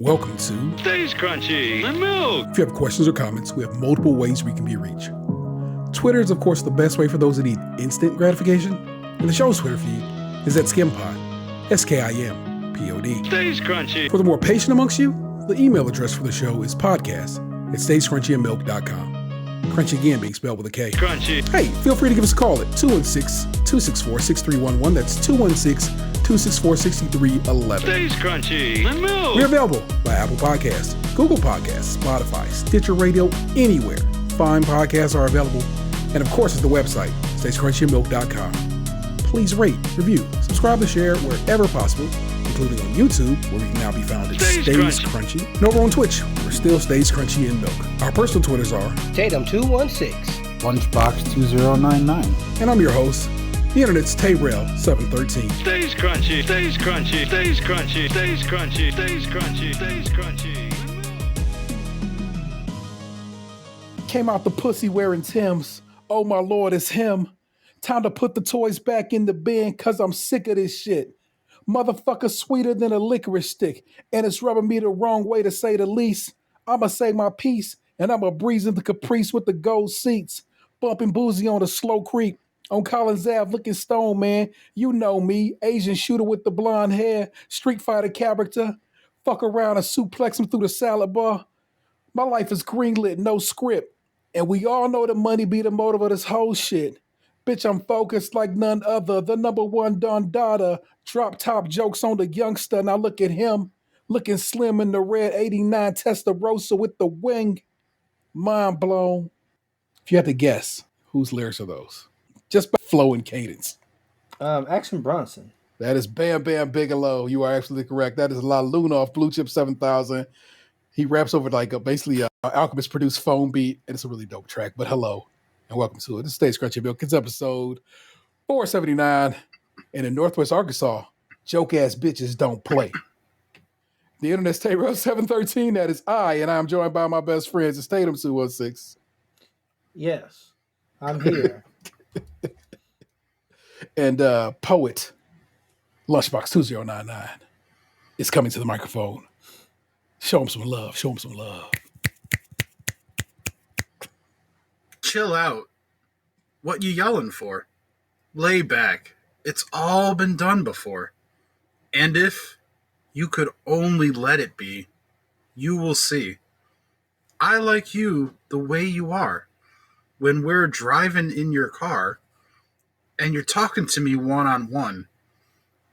Welcome to Stays Crunchy and Milk. If you have questions or comments, we have multiple ways we can be reached. Twitter is, of course, the best way for those that need instant gratification, and the show's Twitter feed is at SKiMPod, SKiMPod. Stays Crunchy. For the more patient amongst you, the email address for the show is podcast@stayscrunchyandmilk.com. Crunchy again being spelled with a K. Crunchy. Hey, feel free to give us a call at 216-264-6311. That's 216-264-6311. Stays Crunchy and Milk. We're available by Apple Podcasts, Google Podcasts, Spotify, Stitcher Radio, anywhere fine podcasts are available. And of course, it's the website, stayscrunchyandmilk.com. Please rate, review, subscribe, and share wherever possible, including on YouTube, where we can now be found at Stays Crunchy. And over on Twitch, we're still Stays Crunchy and Milk. Our personal Twitters are Tatum 216, Lunchbox 2099. And I'm your host, the internet's Tayrell 713. Stays Crunchy, Stays Crunchy, Stays Crunchy, Stays Crunchy, Stays Crunchy, Stays Crunchy. Came out the pussy wearing Timbs. Oh my lord, it's him. Time to put the toys back in the bin, cause I'm sick of this shit. Motherfucker sweeter than a licorice stick, and it's rubbing me the wrong way to say the least. I'ma say my piece, and I'ma breeze into Caprice with the gold seats. Bumping boozy on the slow creek. On Collins Ave, looking stone, man. You know me, Asian shooter with the blonde hair, Street Fighter character. Fuck around and suplex him through the salad bar. My life is greenlit, no script. And we all know the money be the motive of this whole shit. Bitch, I'm focused like none other. The number one Don Dada. Drop top jokes on the youngster. Now look at him. Looking slim in the red 89 Testarossa with the wing. Mind blown. If you had to guess, whose lyrics are those? Just by flow and cadence. Action Bronson. That is Bam Bam Bigelow. You are absolutely correct. That is La Luna off Blue Chip 7000. He raps over like basically Alchemist produced phone beat, and it's a really dope track. But hello, and welcome to it. This is Stays Crunchy Milk. It's episode 479. And in Northwest Arkansas, joke ass bitches don't play. The internet's Tayrell 713. That is I, and I'm joined by my best friends. It's Tatum 216. Yes, I'm here. And poet Lunchbox 2099 is coming to the microphone. Show him some love. Show him some love. Chill out. What you yelling for? Lay back. It's all been done before. And if you could only let it be, you will see. I like you the way you are. When we're driving in your car and you're talking to me one-on-one,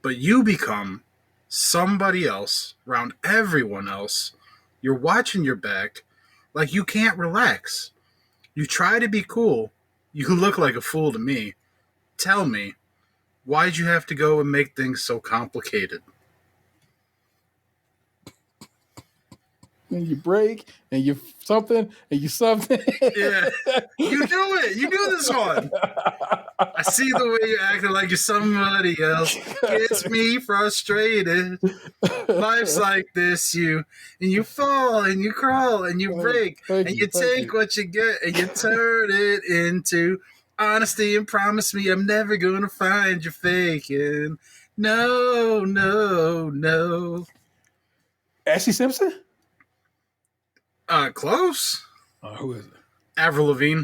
but you become somebody else around everyone else. You're watching your back like you can't relax. You try to be cool. You look like a fool to me. Tell me, why'd you have to go and make things so complicated? And you break, and you something, and you something. Yeah, you do it. You do this one. I see the way you're acting like you're somebody else. Gets me frustrated. Life's like this, and you fall, and you crawl, and you break, and you take what you get, and you turn it into honesty and promise me I'm never gonna find you faking. No, no, no. Ashley Simpson? Close. Who is it? Avril Lavigne.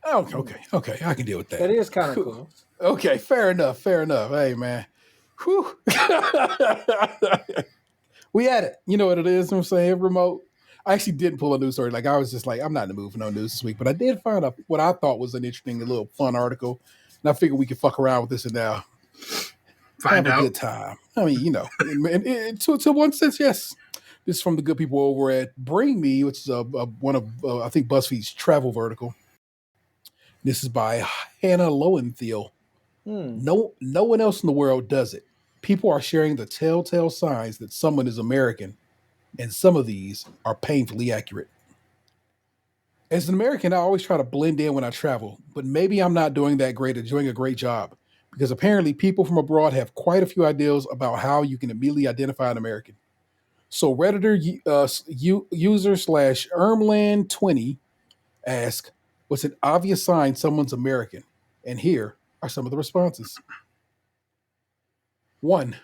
Oh, okay. I can deal with that. That is kind of cool. Okay, fair enough. Hey, man. Whew. We had it. You know what it is, I'm saying? Remote. I actually didn't pull a news story. Like, I was just like, I'm not in the mood for no news this week. But I did find what I thought was an interesting, little fun article. And I figured we could fuck around with this and now Find have out. a good time. I mean, to one sense, yes. This is from the good people over at Bring Me, which is one of, I think, BuzzFeed's travel vertical. This is by Hannah Lowenthal. No one else in the world does it. People are sharing the telltale signs that someone is American, and some of these are painfully accurate. As an American, I always try to blend in when I travel, but maybe I'm not doing that great at doing a great job, because apparently people from abroad have quite a few ideas about how you can immediately identify an American. So Redditor user /Ermland20 asked, what's an obvious sign someone's American? And here are some of the responses. 1.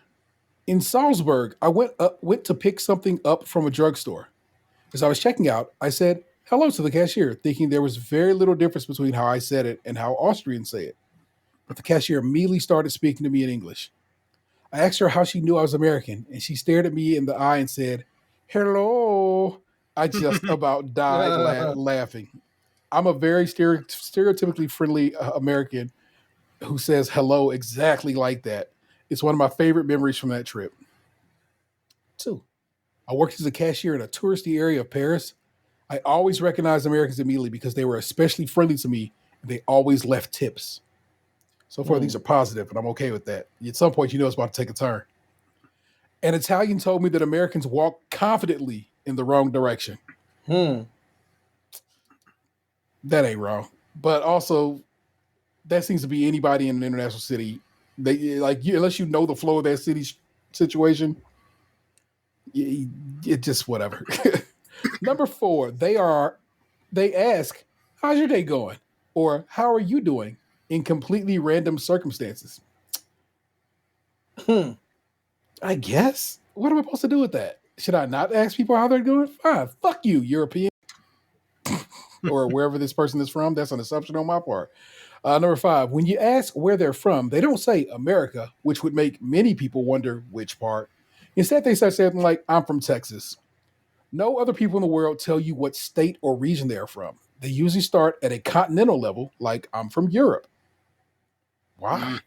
In Salzburg, I went to pick something up from a drugstore. As I was checking out, I said hello to the cashier, thinking there was very little difference between how I said it and how Austrians say it. But the cashier immediately started speaking to me in English. I asked her how she knew I was American, and she stared at me in the eye and said, "Hello." I just about died laughing. I'm a very stereotypically friendly American who says hello exactly like that. It's one of my favorite memories from that trip. 2. I worked as a cashier in a touristy area of Paris. I always recognized Americans immediately because they were especially friendly to me and they always left tips. So far, these are positive, and I'm okay with that. At some point, you know it's about to take a turn. An Italian told me that Americans walk confidently in the wrong direction. That ain't wrong. But also, that seems to be anybody in an international city. Unless you know the flow of that city's situation, it just whatever. Number 4, they ask, "How's your day going?" or "How are you doing?" in completely random circumstances. I guess. What am I supposed to do with that? Should I not ask people how they're doing? Fine. Fuck you, European. Or wherever this person is from. That's an assumption on my part. Number 5, when you ask where they're from, they don't say America, which would make many people wonder which part. Instead, they say something like, "I'm from Texas." No other people in the world tell you what state or region they are from. They usually start at a continental level, like "I'm from Europe." Why?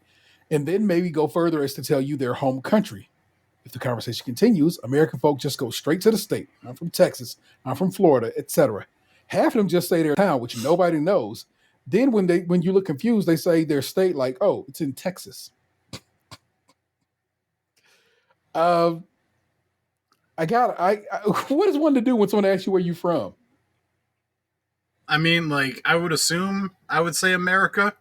And then maybe go further as to tell you their home country. If the conversation continues, American folk just go straight to the state. "I'm from Texas, I'm from Florida," etc. Half of them just say their town, which nobody knows. Then when you look confused, they say their state, like, "Oh, it's in Texas." I what is one to do when someone asks you where you from? I mean, like, I would assume I would say America.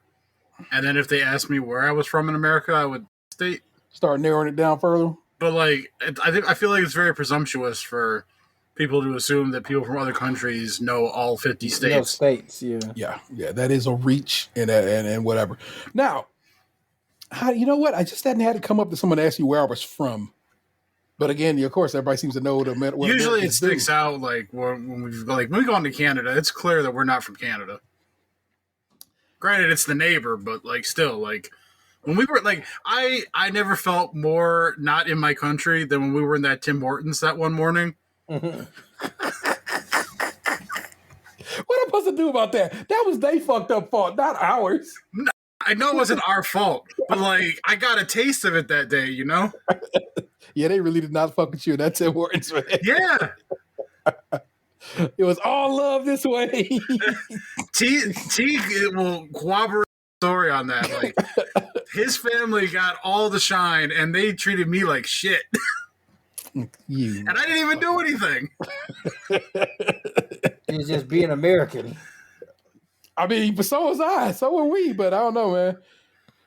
And then if they asked me where I was from in America, I would state. Start narrowing it down further. But like, I feel like it's very presumptuous for people to assume that people from other countries know all 50 states. No states, Yeah, that is a reach and whatever. Now, you know what? I just hadn't had it come up that someone asked you where I was from. But again, of course, everybody seems to know what Usually it sticks out like when we go into Canada, it's clear that we're not from Canada. Granted, it's the neighbor, but like still, like when we were like, I never felt more not in my country than when we were in that Tim Hortons that one morning. What am I supposed to do about that? That was they fucked up fault, not ours. No, I know it wasn't our fault, but like I got a taste of it that day, you know? Yeah, they really did not fuck with you. That's Tim Hortons, man. Yeah. It was all love this way. T will corroborate the story on that. Like his family got all the shine, and they treated me like shit. And I didn't even do anything. It's just being American. I mean, but so was I. So were we. But I don't know, man.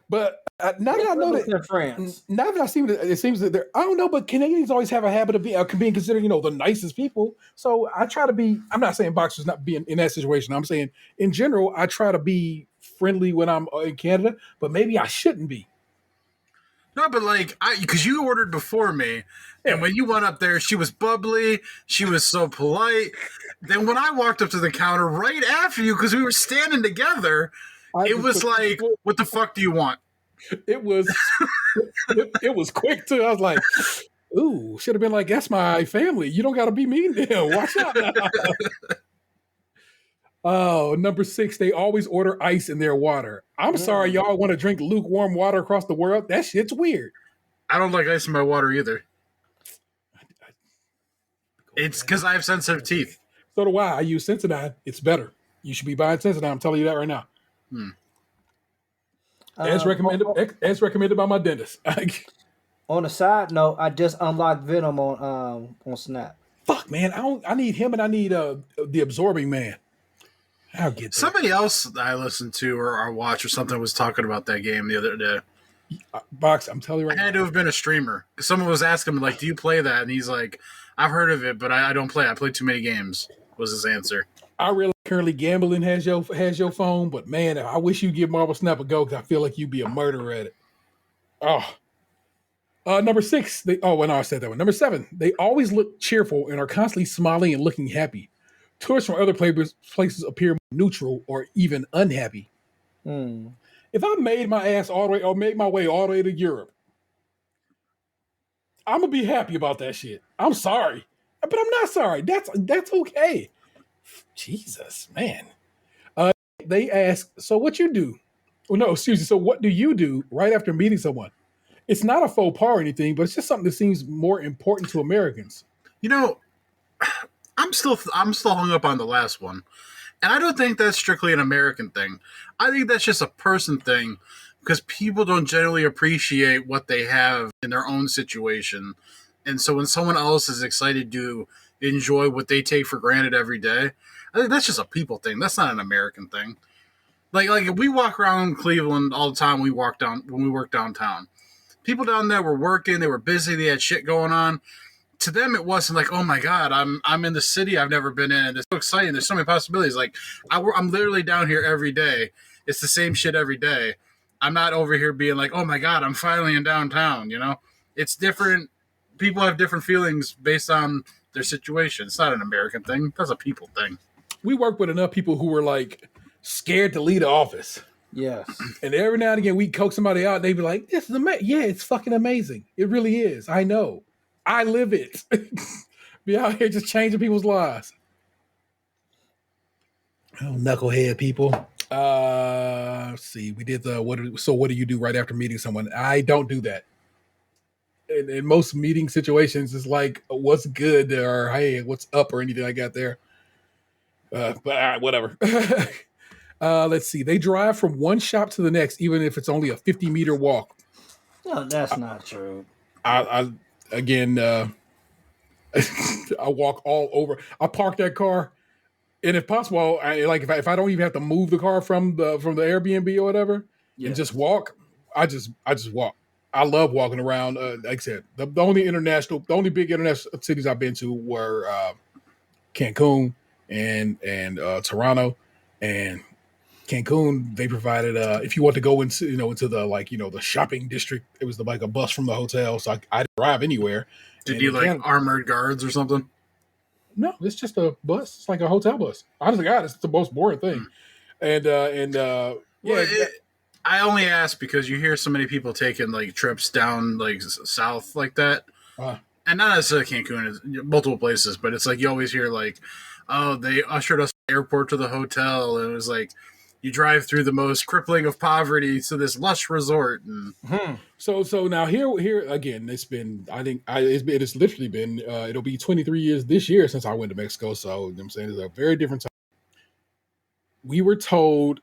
But now that I know that France. Now that I see it seems that I don't know, but Canadians always have a habit of being considered, the nicest people. So I try to be. I'm not saying boxers not being in that situation. I'm saying in general, I try to be friendly when I'm in Canada, but maybe I shouldn't be. No, but like because you ordered before me, and when you went up there, she was bubbly. She was so polite. Then when I walked up to the counter right after you, because we were standing together. It was like, what the fuck do you want? It was it was quick too. I was like, ooh, should have been like, that's my family. You don't got to be mean to him. Watch out now. Oh, number 6, they always order ice in their water. I'm sorry, y'all want to drink lukewarm water across the world? That shit's weird. I don't like ice in my water either. It's because I have sensitive teeth. So do I. I use Sensodyne. It's better. You should be buying Sensodyne. I'm telling you that right now. As recommended by my dentist. On a side note, I just unlocked Venom on Snap. Fuck, man! I need him, and I need the Absorbing Man. I'll get that. Somebody else that I listened to or watched or something was talking about that game the other day. Box, I'm telling you right now. I had to have been a streamer. Someone was asking him, like, do you play that? And he's like, I've heard of it, but I don't play. I play too many games, was his answer. I really currently gambling has your phone, but man, I wish you'd give Marble Snap a go because I feel like you'd be a murderer at it. Oh, Number 6, I said that one. Number 7, they always look cheerful and are constantly smiling and looking happy. Tourists from other places appear neutral or even unhappy. Hmm. If I made my ass all the way or made my way all the way to Europe, I'm gonna be happy about that shit. I'm sorry, but I'm not sorry. That's okay. Jesus, man. They ask, so what you do? Well, no, excuse me. So what do you do right after meeting someone? It's not a faux pas or anything, but it's just something that seems more important to Americans. You know, I'm still hung up on the last one. And I don't think that's strictly an American thing. I think that's just a person thing because people don't generally appreciate what they have in their own situation. And so when someone else is excited to enjoy what they take for granted every day, I think that's just a people thing. That's not an American thing. Like if we walk around Cleveland all the time, when we work downtown. People down there were working, they were busy, they had shit going on. To them, it wasn't like, oh my god, I'm in the city I've never been in. It's so exciting. There's so many possibilities. Like I'm literally down here every day. It's the same shit every day. I'm not over here being like, oh my god, I'm finally in downtown. You know, it's different. People have different feelings based on their situation. It's not an American thing. That's a people thing. We work with enough people who were like scared to leave the office. Yes. And every now and again, we coax somebody out. They'd be like, "This is amazing. Yeah, it's fucking amazing. It really is. I know. I live it. Be out here just changing people's lives." Oh, knucklehead people. Let's see. We did the what do you do right after meeting someone? I don't do that. In most meeting situations, it's like, "What's good?" or "Hey, what's up?" or anything like that. There. But all right, whatever. Let's see. They drive from one shop to the next, even if it's only a 50-meter walk. No, that's not true. I again, I walk all over. I park that car, and if possible, if I don't even have to move the car from the Airbnb or whatever, and just walk, I just walk. I love walking around. Like I said, the only big international cities I've been to were Cancun and Toronto. And Cancun, they provided if you want to go into the shopping district, it was like a bus from the hotel, so I drive anywhere. Did you like armored guards or something? No, it's just a bus. It's like a hotel bus. Honestly, God, it's the most boring thing. I only ask because you hear so many people taking like trips down like south like that, and not necessarily Cancun, multiple places, but it's like you always hear like, oh, they ushered us from the airport to the hotel, and it was like you drive through the most crippling of poverty to this lush resort. And So now here again, it's been it's literally been it'll be 23 years this year since I went to Mexico. So you know what I'm saying, it's a very different time. We were told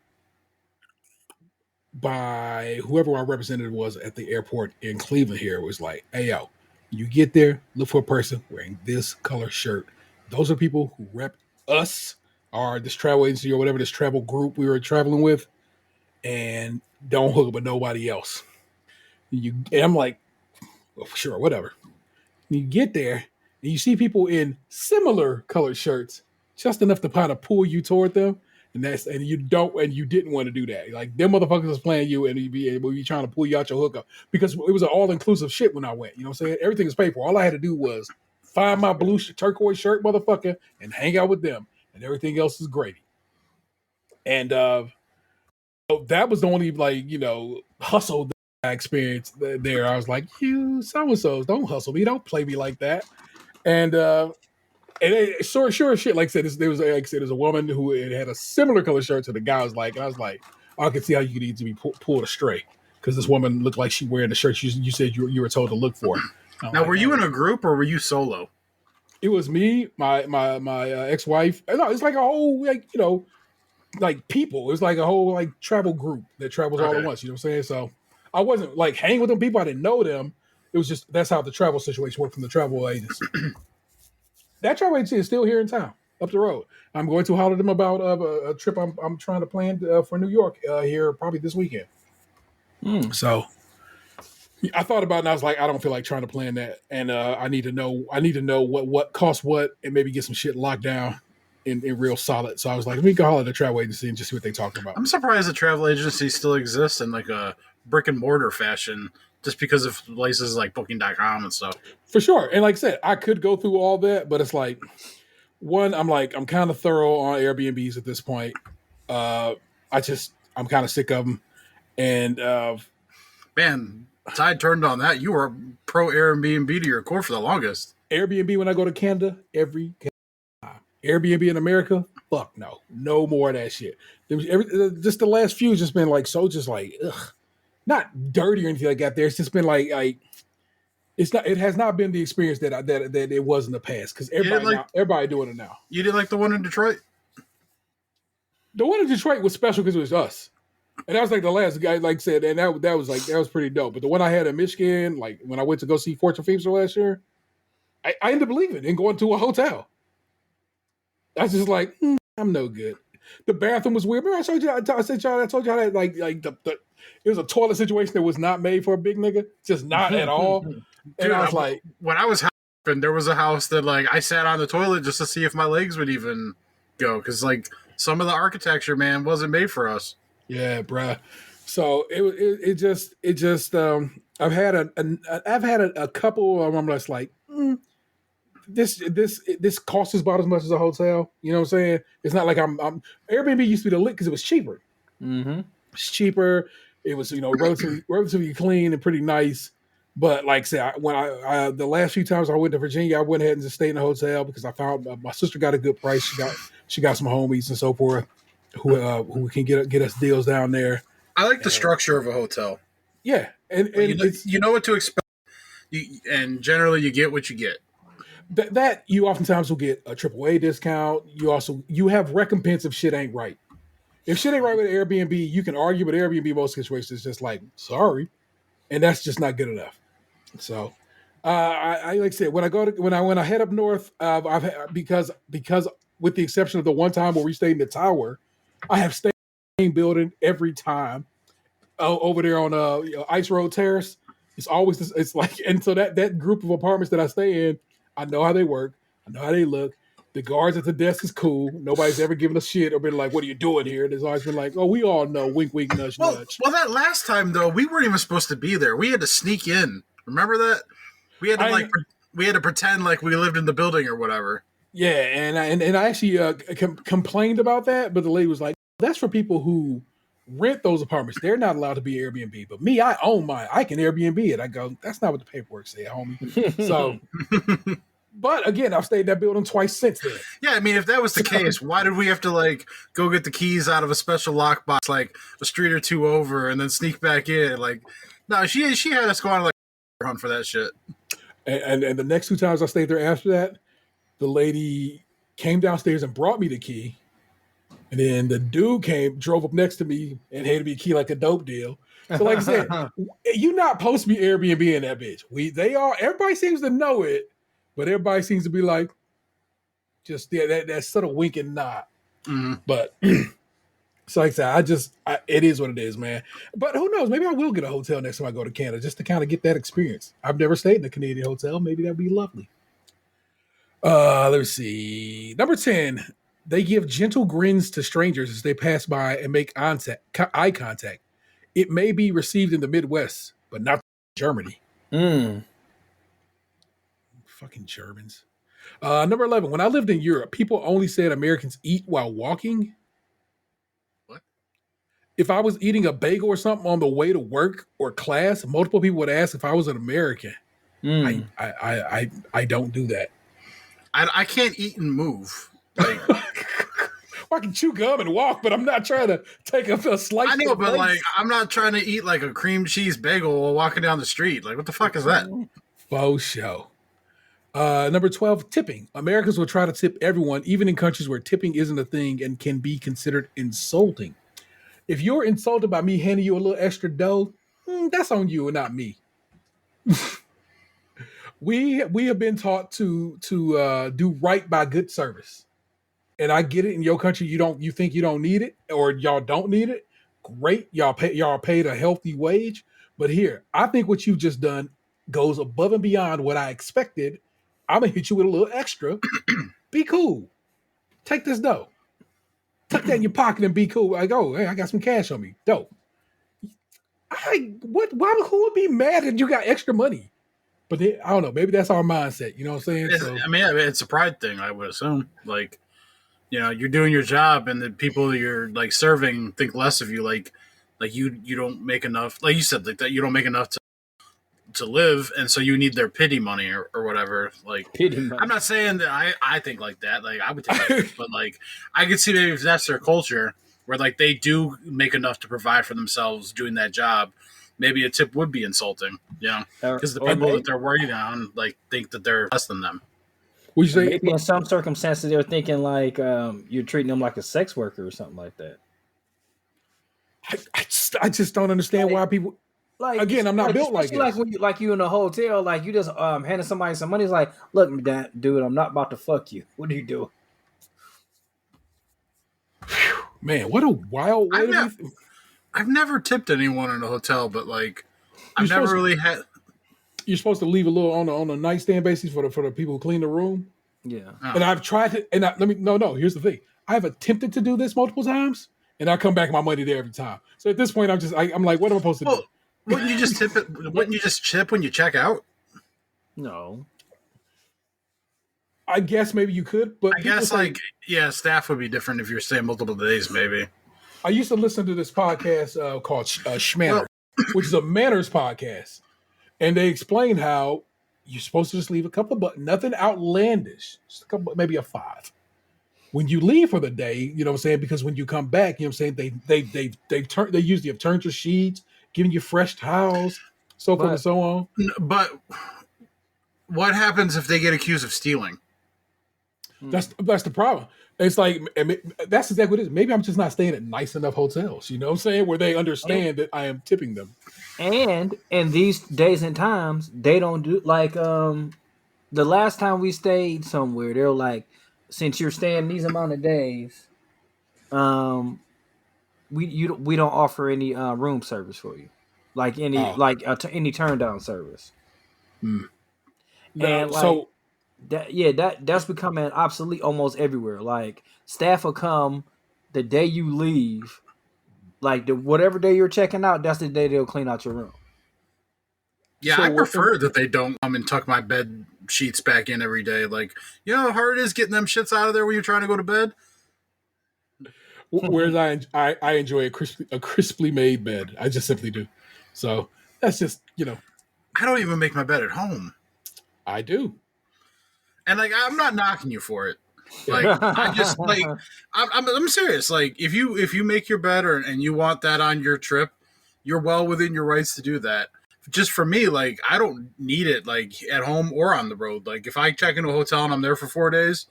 by whoever our representative was at the airport in Cleveland here, was like, hey yo, you get there, look for a person wearing this color shirt. Those are people who rep us or this travel agency or whatever, this travel group we were traveling with, and don't hook up with nobody else. And I'm like, well, sure, whatever. And you get there and you see people in similar colored shirts, just enough to kind of pull you toward them. And you didn't want to do that. Like, them motherfuckers was playing you, and you'd be trying to pull you out your hookup, because it was an all-inclusive shit when I went. You know what I'm saying? Everything is paid for. All I had to do was find my blue turquoise shirt motherfucker and hang out with them, and everything else is gravy. And that was the only hustle that I experienced there. I was like, you so-and-sos, don't hustle me, don't play me like that. And sure shit. Like I said, there's a woman who had a similar color shirt to the guy. I was like, I could see how you could need to be pulled astray, because this woman looked like she wearing the shirt you said you were told to look for. Now, were you in a group or were you solo? It was me, my ex-wife. No, it's like a whole people. It was like a whole travel group that travels all at once. You know what I'm saying? So I wasn't like hanging with them people. I didn't know them. It was just, that's how the travel situation worked from the travel agency. That travel agency is still here in town, up the road. I'm going to holler at them about a trip I'm trying to plan for New York here probably this weekend. So I thought about it, and I was like, I don't feel like trying to plan that, and I need to know what costs what, and maybe get some shit locked down in real solid. So I was like, let me go holler at the travel agency and just see what they're talking about. I'm surprised the travel agency still exists in like a brick and mortar fashion. just because of places like Booking.com and stuff. For sure. And like I said, I could go through all that, but it's like, one, I'm kind of thorough on Airbnbs at this point. I'm kind of sick of them. And Man, tide turned on that. You were pro Airbnb to your core for the longest. Airbnb when I go to Canada, every time. Airbnb in America, fuck no more of that shit. Just the last few just been like ugh, not dirty or anything like that. There, it's just been like it's not. It has not been the experience that it was in the past because everybody doing it now. You did like the one in Detroit? The one in Detroit was special because it was us. And that was like the last guy, like I said, and that was pretty dope. But the one I had in Michigan, like when I went to go see Fortune Feimster last year, I ended up leaving and going to a hotel. I was just like, I'm no good. The bathroom was weird. Remember I showed you? I told you how that like it was a toilet situation that was not made for a big nigga, just not at all. Dude, And I was like, when I was and there was a house that like I sat on the toilet just to see if my legs would even go because like some of the architecture, man, wasn't made for us. yeah, bruh. So it just I've had a couple of them that's like this costs about as much as a hotel. You know what I'm saying? It's not like I'm Airbnb used to be the lick because it was cheaper. Mm-hmm. It's cheaper. It was relatively clean and pretty nice. But like I said, when I the last few times I went to Virginia, I went ahead and just stayed in a hotel because I found my sister got a good price. She got some homies and so forth who can get us deals down there. I like the structure of a hotel. Yeah, and you know what to expect, and generally you get what you get. That you oftentimes will get a AAA discount. You have recompense if shit ain't right. If shit ain't right with Airbnb, you can argue, but Airbnb most situations is just like sorry, and that's just not good enough. So, I like I said when I head up north, I've had, because with the exception of the one time where we stayed in the tower, I have stayed in the same building every time. Over there on Ice Road Terrace, it's always this, it's like, and so that group of apartments that I stay in, I know how they work, I know how they look. The guards at the desk is cool. Nobody's ever given us shit or been like, "What are you doing here?" There's always been like, "Oh, we all know." Wink, wink, nudge, nudge. Well, that last time though, we weren't even supposed to be there. We had to sneak in. Remember that? We had to pretend like we lived in the building or whatever. Yeah, and I actually complained about that, but the lady was like, "That's for people who rent those apartments. They're not allowed to be Airbnb. But me, I own mine. I can Airbnb it." I go, "That's not what the paperwork said, homie." So, but again, I've stayed in that building twice since then. Yeah, I mean, if that was the case, why did we have to like go get the keys out of a special lockbox like a street or two over and then sneak back in? Like, no, she had us go on like a hunt for that shit. And the next two times I stayed there after that, the lady came downstairs and brought me the key. And then the dude drove up next to me and handed me a key like a dope deal. So like I said, you're not supposed to be Airbnb in that bitch. Everybody seems to know it, but everybody seems to be like, just that sort of wink and nod. Mm-hmm. But so like I said, it is what it is, man. But who knows? Maybe I will get a hotel next time I go to Canada just to kind of get that experience. I've never stayed in a Canadian hotel. Maybe that'd be lovely. Let's see. Number 10. They give gentle grins to strangers as they pass by and make eye contact. It may be received in the Midwest, but not Germany. Fucking Germans. Number 11. When I lived in Europe, people only said Americans eat while walking. What? If I was eating a bagel or something on the way to work or class, multiple people would ask if I was an American. I don't do that. I can't eat and move. Like, I can chew gum and walk, but I'm not trying to take a slice. I know, but like, I'm not trying to eat like a cream cheese bagel while walking down the street. Like, what the fuck is that? Faux show. Number 12, tipping. Americans will try to tip everyone, even in countries where tipping isn't a thing and can be considered insulting. If you're insulted by me handing you a little extra dough, that's on you and not me. We have been taught to do right by good service. And I get it. In your country, you think you don't need it, or y'all don't need it. Great, y'all paid a healthy wage. But here, I think what you've just done goes above and beyond what I expected. I'm gonna hit you with a little extra. Be cool. Take this dough. Tuck that in your pocket and be cool. I go, hey, I got some cash on me. Dope. Who would be mad that you got extra money? But then, I don't know. Maybe that's our mindset. You know what I'm saying? So, It's a pride thing, I would assume. Like, you're doing your job, and the people you're like serving think less of you. Like you don't make enough. Like you said, like that you don't make enough to live, and so you need their pity money or whatever. Like, Pity money. I'm not saying that I think like that. Like, I would take that, but like I could see maybe if that's their culture, where like they do make enough to provide for themselves doing that job. Maybe a tip would be insulting, because the people that they're worried on like think that they're less than them. would you say Maybe in some circumstances they're thinking like you're treating them like a sex worker or something like that. I just don't understand why people. Like, Again, I'm not built like this. Like when you in a hotel, like you just handing somebody some money. It's like, look, dude, I'm not about to fuck you. What are you doing? Man, what a wild way to be. I've never tipped anyone in a hotel, but like I've never really had. You're supposed to leave a little on a nightstand basis for the people who clean the room. Yeah, and I've tried to. And here's the thing. I have attempted to do this multiple times, and I come back my money there every time. So at this point, I'm like, what am I supposed to do? Wouldn't you just tip it? Wouldn't you just chip when you check out? no. I guess maybe you could, but I guess staff would be different if you're staying multiple days, maybe. I used to listen to this podcast called Schmanner, which is a manners podcast. And they explain how you're supposed to just leave a couple of bucks, nothing outlandish, just a couple, maybe a 5. When you leave for the day, you know what I'm saying? Because when you come back, you know what I'm saying? They usually have turned your sheets, giving you fresh towels, so forth and so on. But what happens if they get accused of stealing? That's the problem. It's like, that's exactly what it is. Maybe I'm just not staying at nice enough hotels, you know what I'm saying? Where they understand that I am tipping them. And in these days and times, they don't do like the last time we stayed somewhere, they're like, since you're staying these amount of days, we don't offer any room service for you, like any turn down service. No, And like, that's becoming obsolete almost everywhere. Like, staff will come the day you leave, like whatever day you're checking out, that's the day they'll clean out your room. Yeah, so I prefer that they don't come and tuck my bed sheets back in every day. Like, you know how hard it is getting them shits out of there when you're trying to go to bed? Whereas I enjoy a crisply made bed. I just simply do. So that's just, I don't even make my bed at home. I do. And like, I'm not knocking you for it. Like, I just like, I'm serious. Like, if you make your bed and you want that on your trip, you're well within your rights to do that. Just for me, like, I don't need it like at home or on the road. Like, if I check into a hotel and I'm there for 4 days,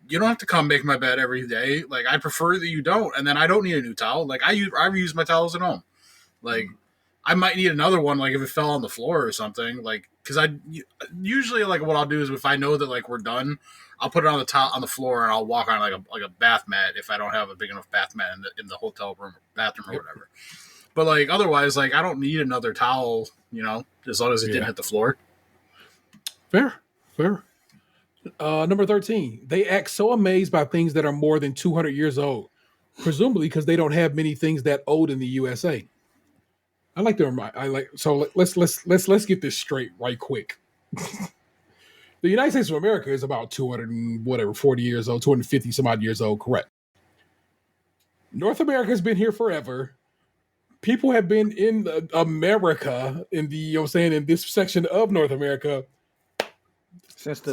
you don't have to come make my bed every day. Like, I prefer that you don't, and then I don't need a new towel. Like, I reuse my towels at home. Like, I might need another one, like if it fell on the floor or something. Like, because I usually, like, what I'll do is if I know that like we're done, I'll put it on the floor and I'll walk on like a bath mat if I don't have a big enough bath mat in the hotel room bathroom or whatever. But like otherwise, like I don't need another towel, as long as it didn't hit the floor. Fair. Number 13, they act so amazed by things that are more than 200 years old, presumably because they don't have many things that old in the USA. I like to remind. So let's get this straight right quick. The United States of America is about 40 years old, 250 some odd years old, correct? North America has been here forever. People have been in America in in this section of North America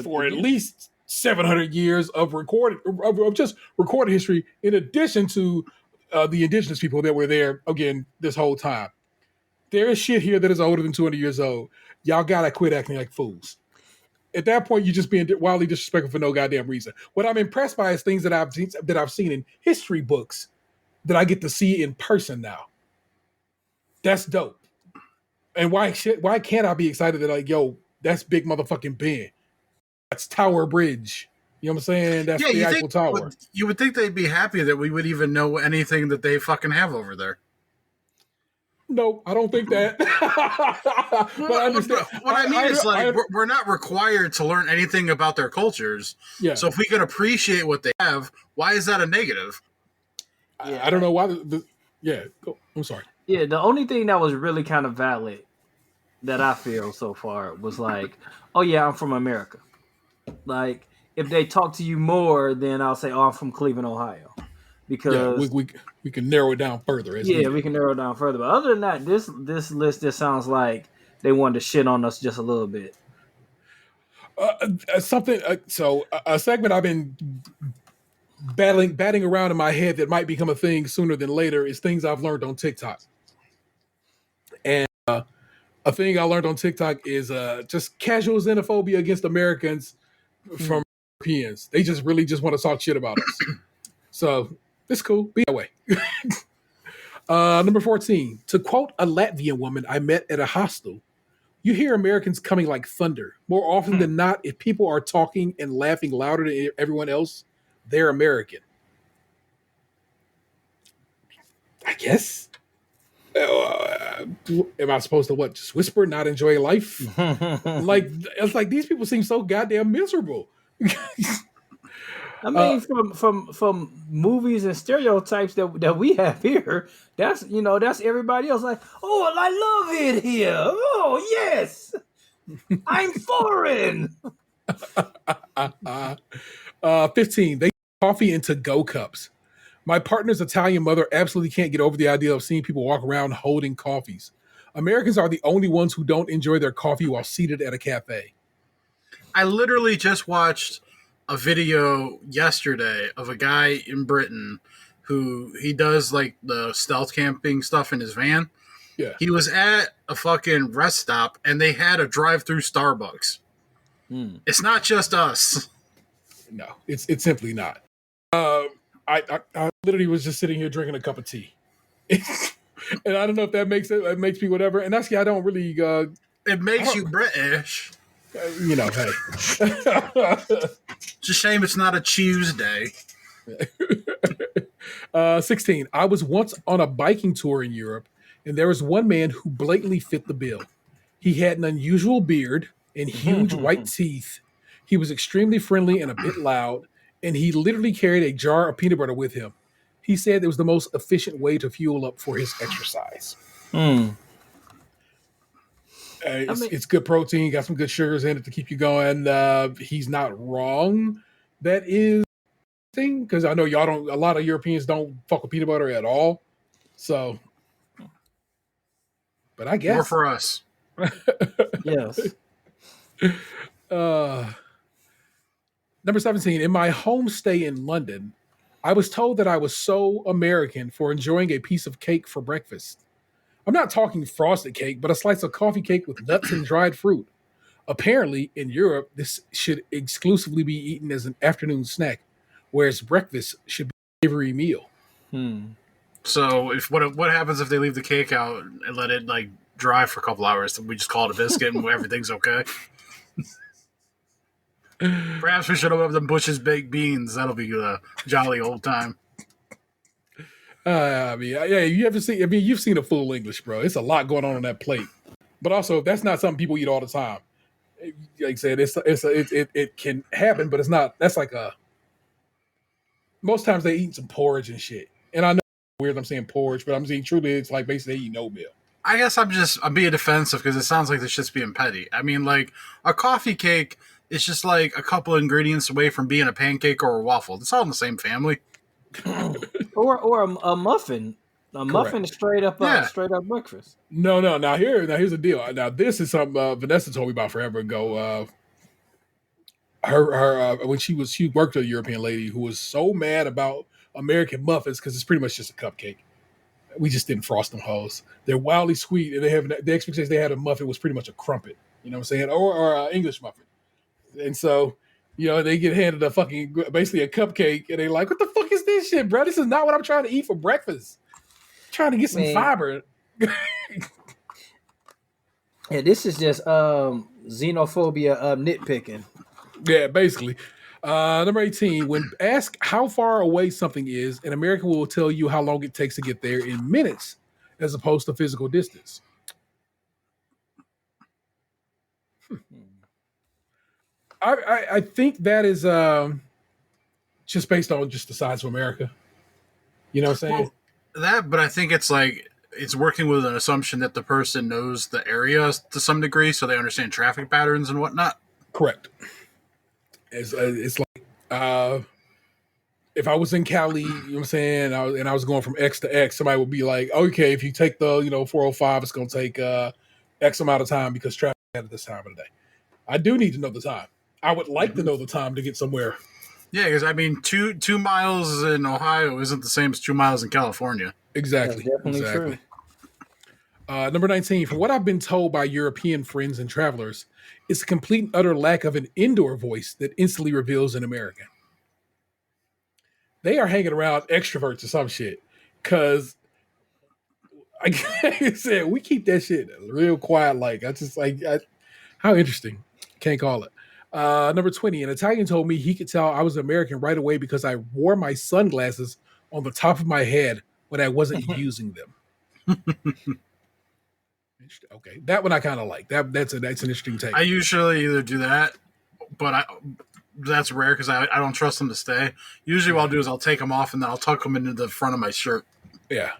for at least 700 years of recorded history, in addition to the indigenous people that were there again this whole time. There is shit here that is older than 200 years old. Y'all gotta quit acting like fools. At that point, you're just being wildly disrespectful for no goddamn reason. What I'm impressed by is things that I've seen in history books that I get to see in person now. That's dope. And why can't I be excited that like, yo, that's Big motherfucking Ben. That's Tower Bridge. You know what I'm saying? That's the Eiffel Tower. You would think they'd be happy that we would even know anything that they fucking have over there. No, I don't think that. But I understand. What I mean is, like, we're not required to learn anything about their cultures. Yeah. So if we can appreciate what they have, why is that a negative? I don't know why. I'm sorry. Yeah, the only thing that was really kind of valid that I feel so far was like, oh yeah, I'm from America. Like if they talk to you more, then I'll say, oh, I'm from Cleveland, Ohio, Yeah, because we can narrow it down further as yeah, needed. we can narrow it down further. But other than that, this list just sounds like they wanted to shit on us just a little bit. A segment I've been batting around in my head that might become a thing sooner than later is things I've learned on TikTok. And a thing I learned on TikTok is just casual xenophobia against Americans from Europeans. They just really just want to talk shit about us. So it's cool. Be that way. Number 14. To quote a Latvian woman I met at a hostel, you hear Americans coming like thunder. More often than not, if people are talking and laughing louder than everyone else, they're American. I guess. Am I supposed to what? Just whisper, not enjoy life? Like it's like these people seem so goddamn miserable. I mean, from movies and stereotypes that we have here, that's that's everybody else. Like, oh, I love it here. Oh yes, I'm foreign. 15. They coffee into go cups. My partner's Italian mother absolutely can't get over the idea of seeing people walk around holding coffees. Americans are the only ones who don't enjoy their coffee while seated at a cafe. I literally just watched a video yesterday of a guy in Britain who he does like the stealth camping stuff in his van. Yeah. He was at a fucking rest stop and they had a drive-through Starbucks. It's not just us. No, it's simply not. I literally was just sitting here drinking a cup of tea. And I don't know if that makes me whatever. And actually, I don't really. It makes you British. Hey. It's a shame it's not a Tuesday. 16. I was once on a biking tour in Europe, and there was one man who blatantly fit the bill. He had an unusual beard and huge white teeth. He was extremely friendly and a bit loud, and he literally carried a jar of peanut butter with him. He said it was the most efficient way to fuel up for his exercise. It's good protein, got some good sugars in it to keep you going. He's not wrong. That is thing, because I know a lot of Europeans don't fuck with peanut butter at all. So, but I guess more for us. Yes. Number 17. In my home stay in London, I was told that I was so American for enjoying a piece of cake for breakfast. I'm not talking frosted cake, but a slice of coffee cake with nuts and dried fruit. Apparently, in Europe, this should exclusively be eaten as an afternoon snack, whereas breakfast should be a savory meal. So, what happens if they leave the cake out and let it like dry for a couple hours? We just call it a biscuit and everything's okay. Perhaps we should have them Bush's baked beans. That'll be a jolly old time. You've seen a full English, bro. It's a lot going on that plate. But also, that's not something people eat all the time. Like I said, it can happen, but it's not. That's like most times they eat some porridge and shit. And I know it's weird I'm saying porridge, but I'm saying truly it's like basically they eat oatmeal. I guess I'm being defensive because it sounds like this shit's being petty. I mean, like a coffee cake is just like a couple ingredients away from being a pancake or a waffle. It's all in the same family. or a muffin. A muffin is straight up breakfast. No. Now here's the deal. Now this is something Vanessa told me about forever ago. Her when she worked with a European lady who was so mad about American muffins because it's pretty much just a cupcake. We just didn't frost them hoes. They're wildly sweet, and they have the expectation they had a muffin was pretty much a crumpet. You know what I'm saying? Or English muffin. And so, they get handed basically a cupcake, and they're like, "What the fuck is this shit, bro? This is not what I'm trying to eat for breakfast. I'm trying to get some fiber." Yeah, this is just xenophobia nitpicking. Yeah, basically. Number 18, when asked how far away something is, an American will tell you how long it takes to get there in minutes as opposed to physical distance. I think that is just based on just the size of America. You know what I'm saying? Well, but I think it's like it's working with an assumption that the person knows the area to some degree, so they understand traffic patterns and whatnot. Correct. It's like if I was in Cali, you know what I'm saying, I was going from X to X, somebody would be like, okay, if you take the 405, it's going to take X amount of time because traffic at this time of the day. I do need to know the time. I would like to know the time to get somewhere. Yeah, because I mean, 2 miles in Ohio isn't the same as 2 miles in California. Exactly. That's definitely true. Number 19, from what I've been told by European friends and travelers, it's a complete and utter lack of an indoor voice that instantly reveals an American. They are hanging around extroverts or some shit. Because, like I said, we keep that shit real quiet. How interesting. Can't call it. Number 20, an Italian told me he could tell I was American right away because I wore my sunglasses on the top of my head when I wasn't using them. Okay, that one I kind of like. That's an interesting take. I usually either do that, but that's rare because I don't trust them to stay. Usually what I'll do is I'll take them off and then I'll tuck them into the front of my shirt. Yeah.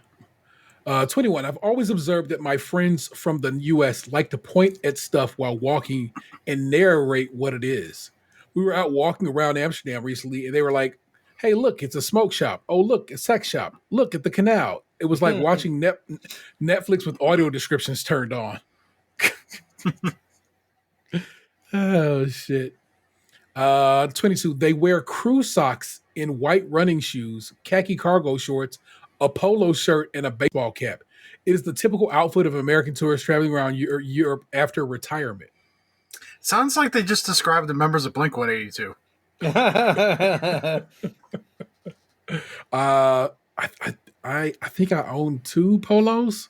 21, I've always observed that my friends from the U.S. like to point at stuff while walking and narrate what it is. We were out walking around Amsterdam recently and they were like, hey, look, it's a smoke shop. Oh, look, a sex shop. Look at the canal. It was like watching Netflix with audio descriptions turned on. Oh, shit. 22, they wear crew socks in white running shoes, khaki cargo shorts, a polo shirt, and a baseball cap. It is the typical outfit of American tourists traveling around Europe after retirement. Sounds like they just described the members of Blink-182. I think I own 2 polos,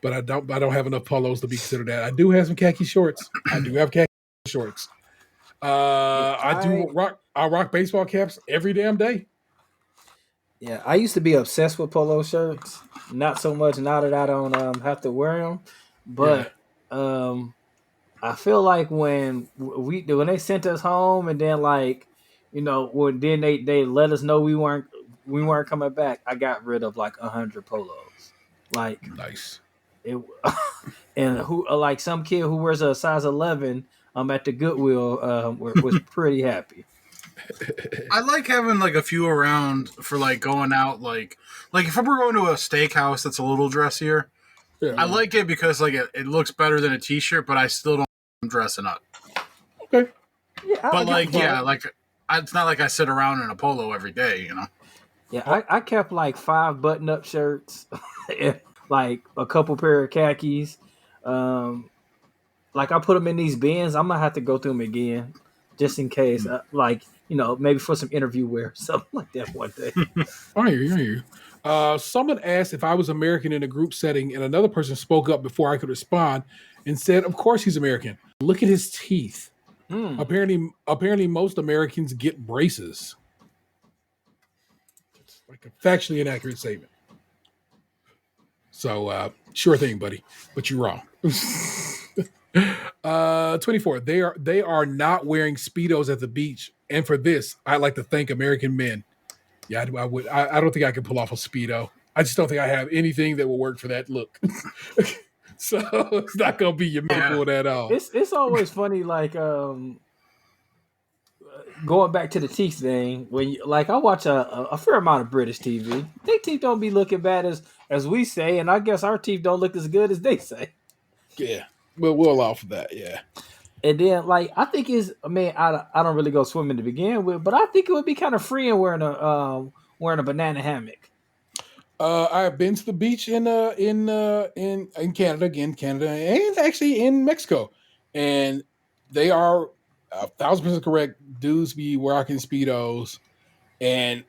but I don't have enough polos to be considered that. I do have some khaki shorts. I do have khaki shorts. I rock baseball caps every damn day. Yeah, I used to be obsessed with polo shirts. Not so much now that I don't have to wear them, but I feel like when they sent us home and then when then they let us know we weren't coming back, I got rid of like 100 polos. Like nice. It and who like some kid who wears a size 11 at the Goodwill was pretty happy. I like having like a few around for like going out like if we're going to a steakhouse that's a little dressier. Yeah. I like it because like it looks better than a t-shirt, but I still don't I'm dressing up. Okay. Yeah, it's not like I sit around in a polo every day, you know. Yeah, I kept like 5 button-up shirts, like a couple pair of khakis. Like I put them in these bins. I'm gonna have to go through them again, just in case. Maybe for some interview wear, something like that one day. I hear you. Someone asked if I was American in a group setting, and another person spoke up before I could respond and said, "Of course he's American. Look at his teeth. Apparently, most Americans get braces." It's like a factually inaccurate statement. So, sure thing, buddy, but you're wrong. 24. They are not wearing Speedos at the beach, and for this, I'd like to thank American men. Yeah, I would. I don't think I can pull off a Speedo. I just don't think I have anything that will work for that look. So it's not gonna be your miracle at all. It's always funny, like going back to the teeth thing. When I watch a fair amount of British TV, their teeth don't be looking bad as we say, and I guess our teeth don't look as good as they say. Yeah, we'll allow for that. Yeah. And then, I think I don't really go swimming to begin with, but I think it would be kind of freeing wearing a banana hammock. I've been to the beach in Canada, and actually in Mexico, and they are 1,000% correct. Dudes be rocking Speedos, and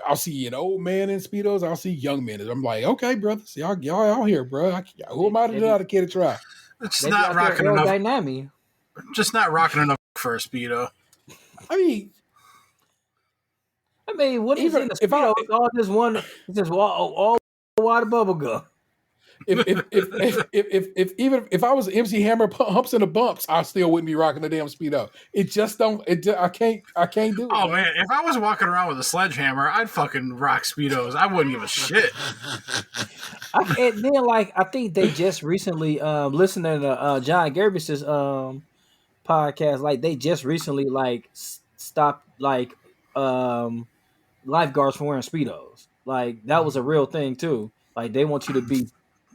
I'll see an old man in Speedos. I'll see young men. I'm like, okay, brothers, y'all out here, bro. Who am I to not a kid to try? It's not rocking enough. Dynamic. Just not rocking enough for a Speedo. I mean, what is in a Speedo? It's all just all water bubble gum. if I was MC Hammer humps and the bumps, I still wouldn't be rocking the damn Speedo. It just don't. I can't do it. Oh man, if I was walking around with a sledgehammer, I'd fucking rock Speedos. I wouldn't give a shit. And then like I think they just recently listening to John Gervis's podcast, like they just recently like stopped like lifeguards from wearing Speedos. Like that was a real thing too. Like they want you to be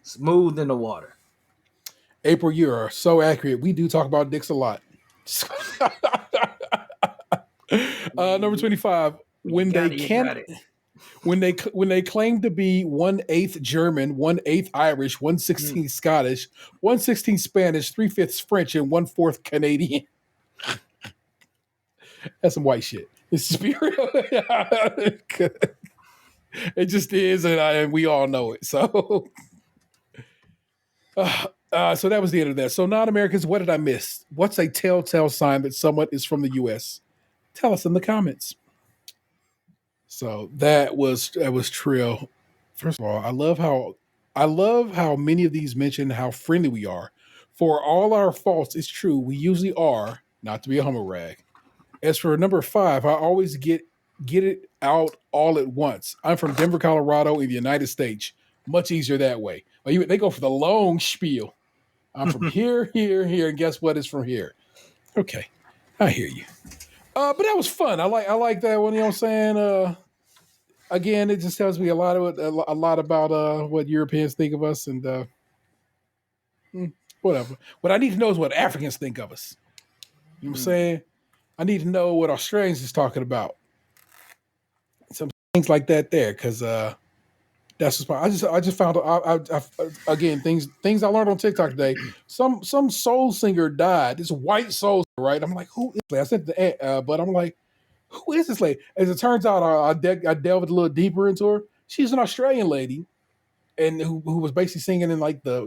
smooth in the water. April, you are so accurate. We do talk about dicks a lot. Number 25. When they claim to be 1/8 German, 1/8 Irish, 1/16 Scottish, 1/16 Spanish, 3/5 French, and 1/4 Canadian. That's some white shit. It's real. It just is, and we all know it. So, so that was the end of that. So, non-Americans, what did I miss? What's a telltale sign that someone is from the U.S.? Tell us in the comments. So that was Trill. First of all, I love how many of these mention how friendly we are. For all our faults, it's true. We usually are, not to be a humble rag. As for number 5, I always get it out all at once. I'm from Denver, Colorado, in the United States. Much easier that way. They go for the long spiel. I'm from here, and guess what is from here? Okay, I hear you. But that was fun. I like that one. You know what I'm saying? Again, it just tells me a lot about what Europeans think of us, and whatever. What I need to know is what Africans think of us. You know what I'm saying? I need to know what Australians is talking about. Some things like that there, because that's just I just found again things I learned on TikTok today. Some soul singer died. This white soul singer, right? I'm like, who is that? I said but I'm like, who is this lady? As it turns out, I delved a little deeper into her. She's an Australian lady, and who was basically singing in like the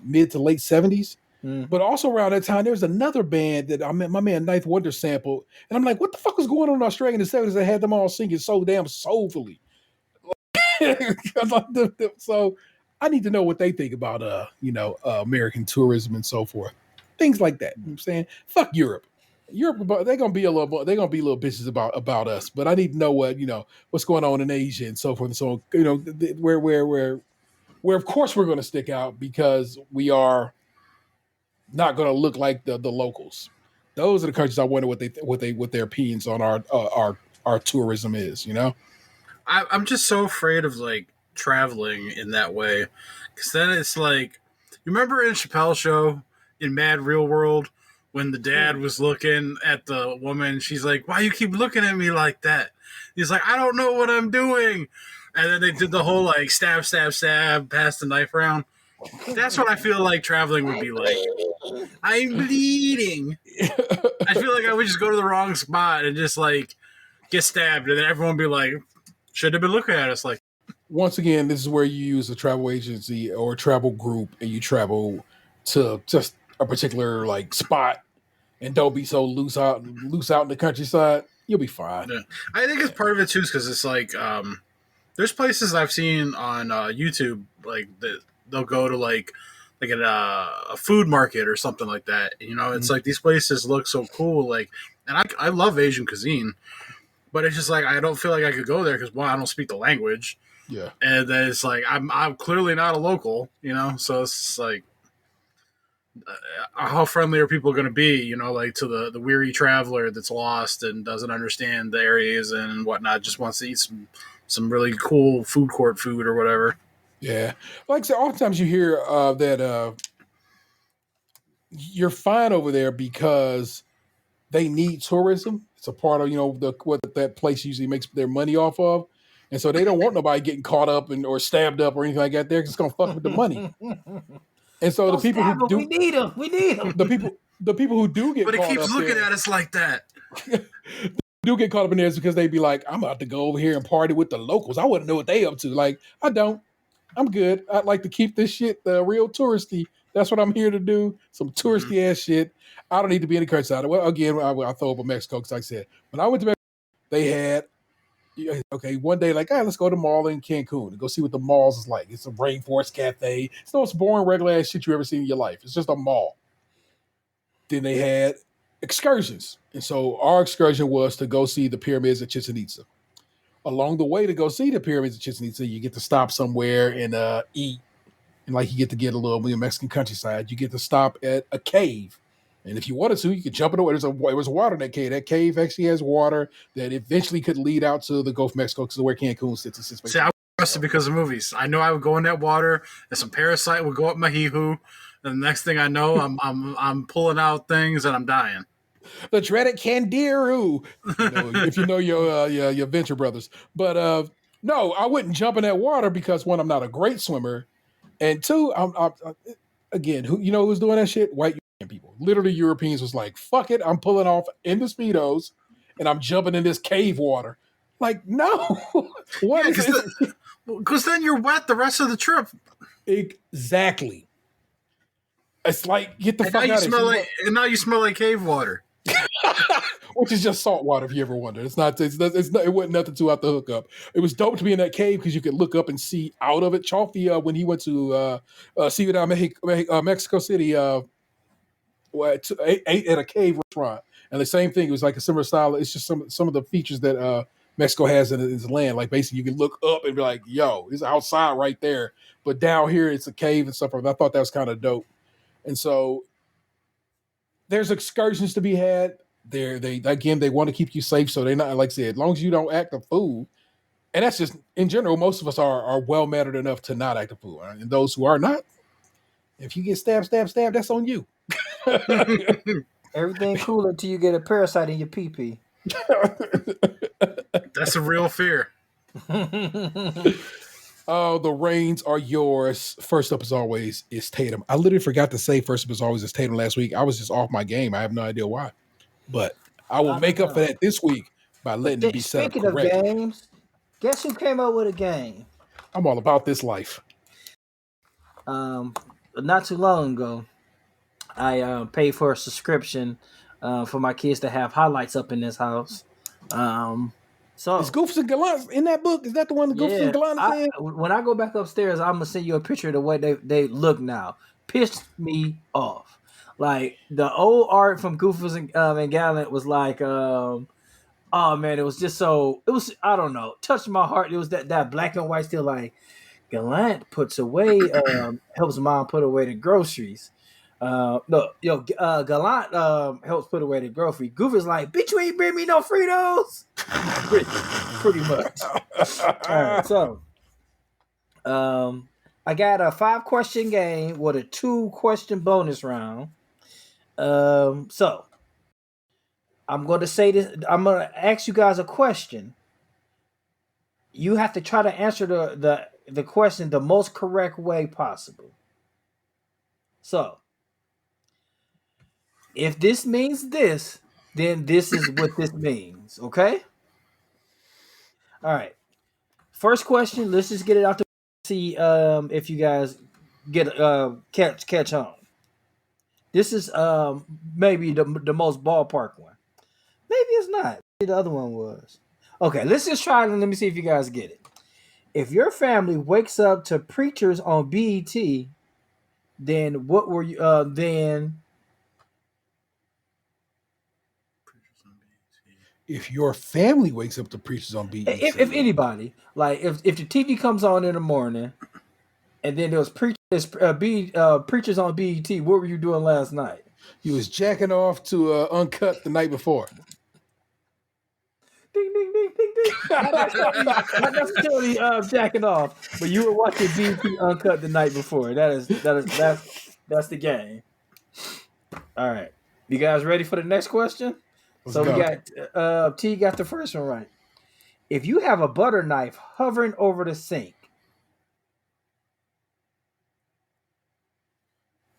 mid to late 70s. But also around that time, there was another band that my man Ninth Wonder sampled, and I'm like, what the fuck was going on in Australia in the 70s? They had them all singing so damn soulfully. So I need to know what they think about American tourism and so forth, things like that. You know what I'm saying, fuck Europe, they're gonna be little bitches about us, but I need to know what's going on in Asia and so forth and so on. Where of course we're going to stick out because we are not going to look like the locals. Those are the countries I wonder what their opinions on our tourism is. I'm just so afraid of like traveling in that way, because then it's like, you remember in Chappelle's show in Mad Real World when the dad was looking at the woman, she's like, "Why you keep looking at me like that?" He's like, "I don't know what I'm doing," and then they did the whole like stab, pass the knife around. That's what I feel like traveling would be like. I'm bleeding. I feel like I would just go to the wrong spot and just like get stabbed, and then everyone would be like, should have been looking at us like. Once again, this is where you use a travel agency or a travel group, and you travel to just a particular like spot, and don't be so loose out in the countryside. You'll be fine. Yeah. I think it's part of it too, because it's like there's places I've seen on YouTube like that they'll go to like at a food market or something like that. It's like these places look so cool, like, and I love Asian cuisine. But it's just like, I don't feel like I could go there because, one, I don't speak the language. Yeah. And then it's like, I'm clearly not a local, So it's like, how friendly are people going to be, like to the weary traveler that's lost and doesn't understand the areas and whatnot, just wants to eat some really cool food court food or whatever. Yeah. Like I said, oftentimes you hear that you're fine over there because they need tourism. It's a part of what that place usually makes their money off of, and so they don't want nobody getting caught up or stabbed up or anything like that. They're just gonna fuck with the money. And so the people who do, we need them. The people who do get, but caught it keeps up looking there, at us like that. do get caught up in there is because they be like, I'm about to go over here and party with the locals. I wouldn't know what they up to. Like, I don't. I'm good. I'd like to keep this shit real touristy. That's what I'm here to do. Some touristy ass shit. I don't need to be in the countryside. Well, again, I throw up a Mexico because, like I said, when I went to Mexico, they had Okay, one day, like, let's go to the mall in Cancun and go see what the malls is like. It's a rainforest cafe. It's the most boring, regular ass shit you ever seen in your life. It's just a mall. Then they had excursions. And so our excursion was to go see the pyramids at Chichen Itza. Along the way to go see the pyramids at Chichen Itza, you get to stop somewhere and eat. And like you get to get a little Mexican countryside. You get to stop at a cave. And if you wanted to, you could jump in the water. There was water in that cave. That cave actually has water that eventually could lead out to the Gulf of Mexico because of where Cancun sits. See, I was trusted because of movies. I know I would go in that water, and some parasite would go up my hee-hoo. And the next thing I know, I'm pulling out things and I'm dying. The dreaded Candiru, if you know your Venture Brothers. But no, I wouldn't jump in that water because one, I'm not a great swimmer, and two, again, who's doing that shit? White people. Literally, Europeans was like, "Fuck it, I'm pulling off in the Speedos, and I'm jumping in this cave water." Like, no, what? Because then you're wet the rest of the trip. Exactly. It's like get the fuck out of here. And now you smell like cave water. Which is just salt water, if you ever wondered. It wasn't nothing to out the hookup. It was dope to be in that cave because you could look up and see out of it. Chalfie, when he went to Mexico City, ate at a cave restaurant, and the same thing. It was like a similar style. It's just some of the features that Mexico has in its land. Like basically, you can look up and be like, "Yo, it's outside right there," but down here it's a cave and stuff. I thought that was kind of dope, and so there's excursions to be had. They want to keep you safe, so they're not, like I said, as long as you don't act a fool. And that's just in general. Most of us are well mannered enough to not act a fool, and those who are not, if you get stabbed, that's on you. Everything cool until you get a parasite in your pee-pee. That's a real fear. Oh, the reins are yours. First up, as always, is Tatum. I literally forgot to say first up, as always, is Tatum last week. I was just off my game. I have no idea why. But I will make up for that this week by letting it be set up correctly. Speaking of games, guess who came up with a game? I'm all about this life. Not too long ago, I paid for a subscription for my kids to have highlights up in this house. So is Goofs and Gallants in that book? Is that the one that Goofs and Gallants in? When I go back upstairs, I'm gonna send you a picture of the way they look now. Pissed me off. Like the old art from Goofus and Gallant was like, oh man, it was just so. It was, I don't know, touched my heart. It was that black and white still like Gallant puts away, helps mom put away the groceries. Gallant helps put away the grocery. Goof is like, bitch, you ain't bring me no Fritos. pretty much. All right, so I got a 5-question game with a 2-question bonus round. So I'm going to say this. I'm going to ask you guys a question. You have to try to answer the question the most correct way possible. So if this means this, then this is what this means. Okay? All right. First question. Let's just get it out to see if you guys get catch on. This is maybe the most ballpark one. Maybe it's not. The other one was. Okay, let's just try it and let me see if you guys get it. If your family wakes up to Preachers on BET, then what were you then? If your family wakes up to Preachers on BET, if anybody, like if the TV comes on in the morning, and then there was Preachers on BET, what were you doing last night? You was jacking off to Uncut the night before. Ding ding ding ding ding. Not necessarily jacking off, but you were watching BET Uncut the night before. That's the game. All right, you guys ready for the next question? Let's go. We got T got the first one right. If you have a butter knife hovering over the sink,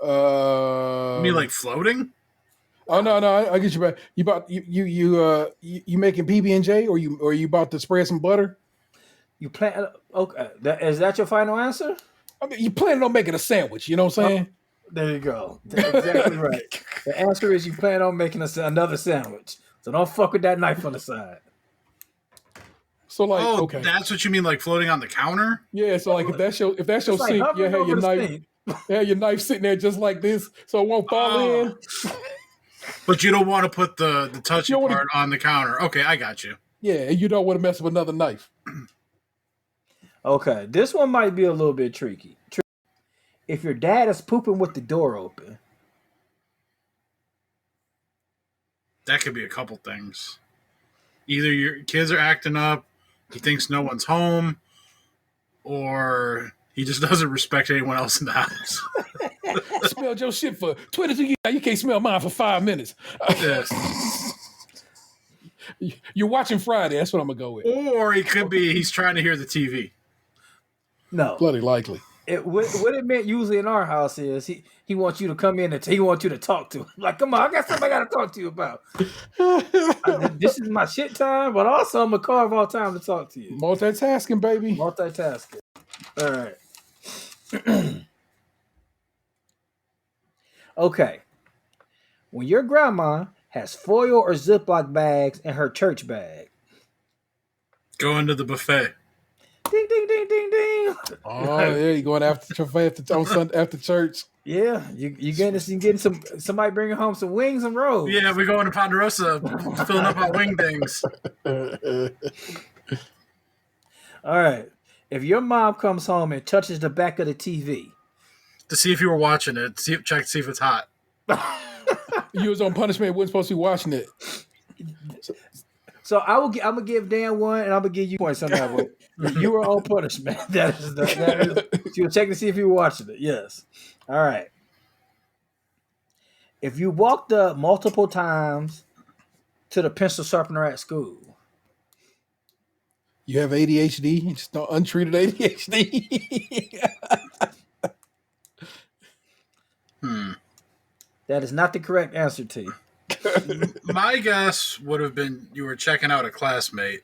you mean like floating? Oh no, I get you back. You making PB&J or you about to spread some butter? You plan? Okay, is that your final answer? I mean, you planning on making a sandwich? You know what I'm saying? There you go. That's exactly right. The answer is you plan on making another sandwich. So don't fuck with that knife on the side. So like, okay, that's what you mean, like floating on the counter? yeah. So like, if that's your It's like sink, you hovering have over your the knife, sink. your knife sitting there just like this, so it won't fall in. But you don't want to put the touchy You don't wanna- part on the counter. Okay, I got you. Yeah, and you don't want to mess with another knife. Okay, this one might be a little bit tricky. If your dad is pooping with the door open, That could be a couple things. Either your kids are acting up, he thinks no one's home, or he just doesn't respect anyone else in the house. Smelled your shit for 22 years. You can't smell mine for 5 minutes. Yes. You're watching Friday. That's what I'm gonna go with. Or it could be he's trying to hear the TV. no. Bloody likely. What it meant usually in our house is he wants you to come in and he wants you to talk to him. Like, come on, I got something I got to talk to you about. This is my shit time, but also I'm gonna carve all time to talk to you. Multitasking, baby. Multitasking. All right. Okay. When your grandma has foil or Ziploc bags in her church bag. Going to the buffet. Ding, ding, ding, ding, ding. Oh, yeah, you going after on Sunday after church. Yeah, you getting somebody bringing home some wings and rolls. Yeah, we're going to Ponderosa, filling up on wing dings. All right. If your mom comes home and touches the back of the TV. To see if you were watching it, check to see if it's hot. You was on punishment, wasn't supposed to be watching it. So I'm gonna give Dan one, and I'm gonna give you points on that one. You were on punishment. That is you'll check to see if you were watching it. Yes. All right. If you walked up multiple times to the pencil sharpener at school. You have ADHD, just not untreated ADHD. That is not the correct answer, T. My guess would have been you were checking out a classmate.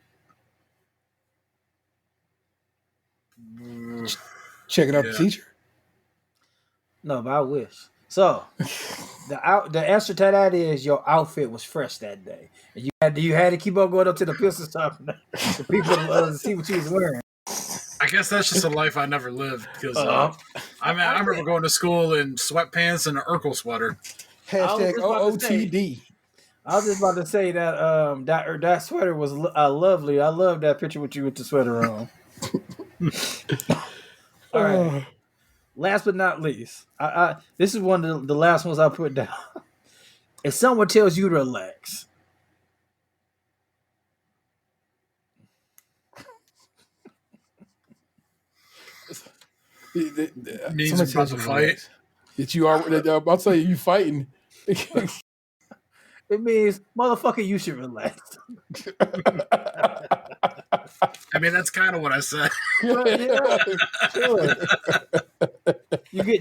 Checking out the teacher. No, but I wish. So the answer to that is your outfit was fresh that day, and you had to keep on going up to the pencil sharpener for people to see what you was wearing. I guess that's just a life I never lived because I remember going to school in sweatpants and an Urkel sweater. Hashtag OOTD. I was just about to say that that sweater was lovely. I love that picture with you with the sweater on. All right. Last but not least, this is one of the last ones I put down. If someone tells you to relax. Means about to fight. That you are. I'll tell you fighting. It means, motherfucker, you should relax. I mean, that's kind of what I said. Yeah, sure.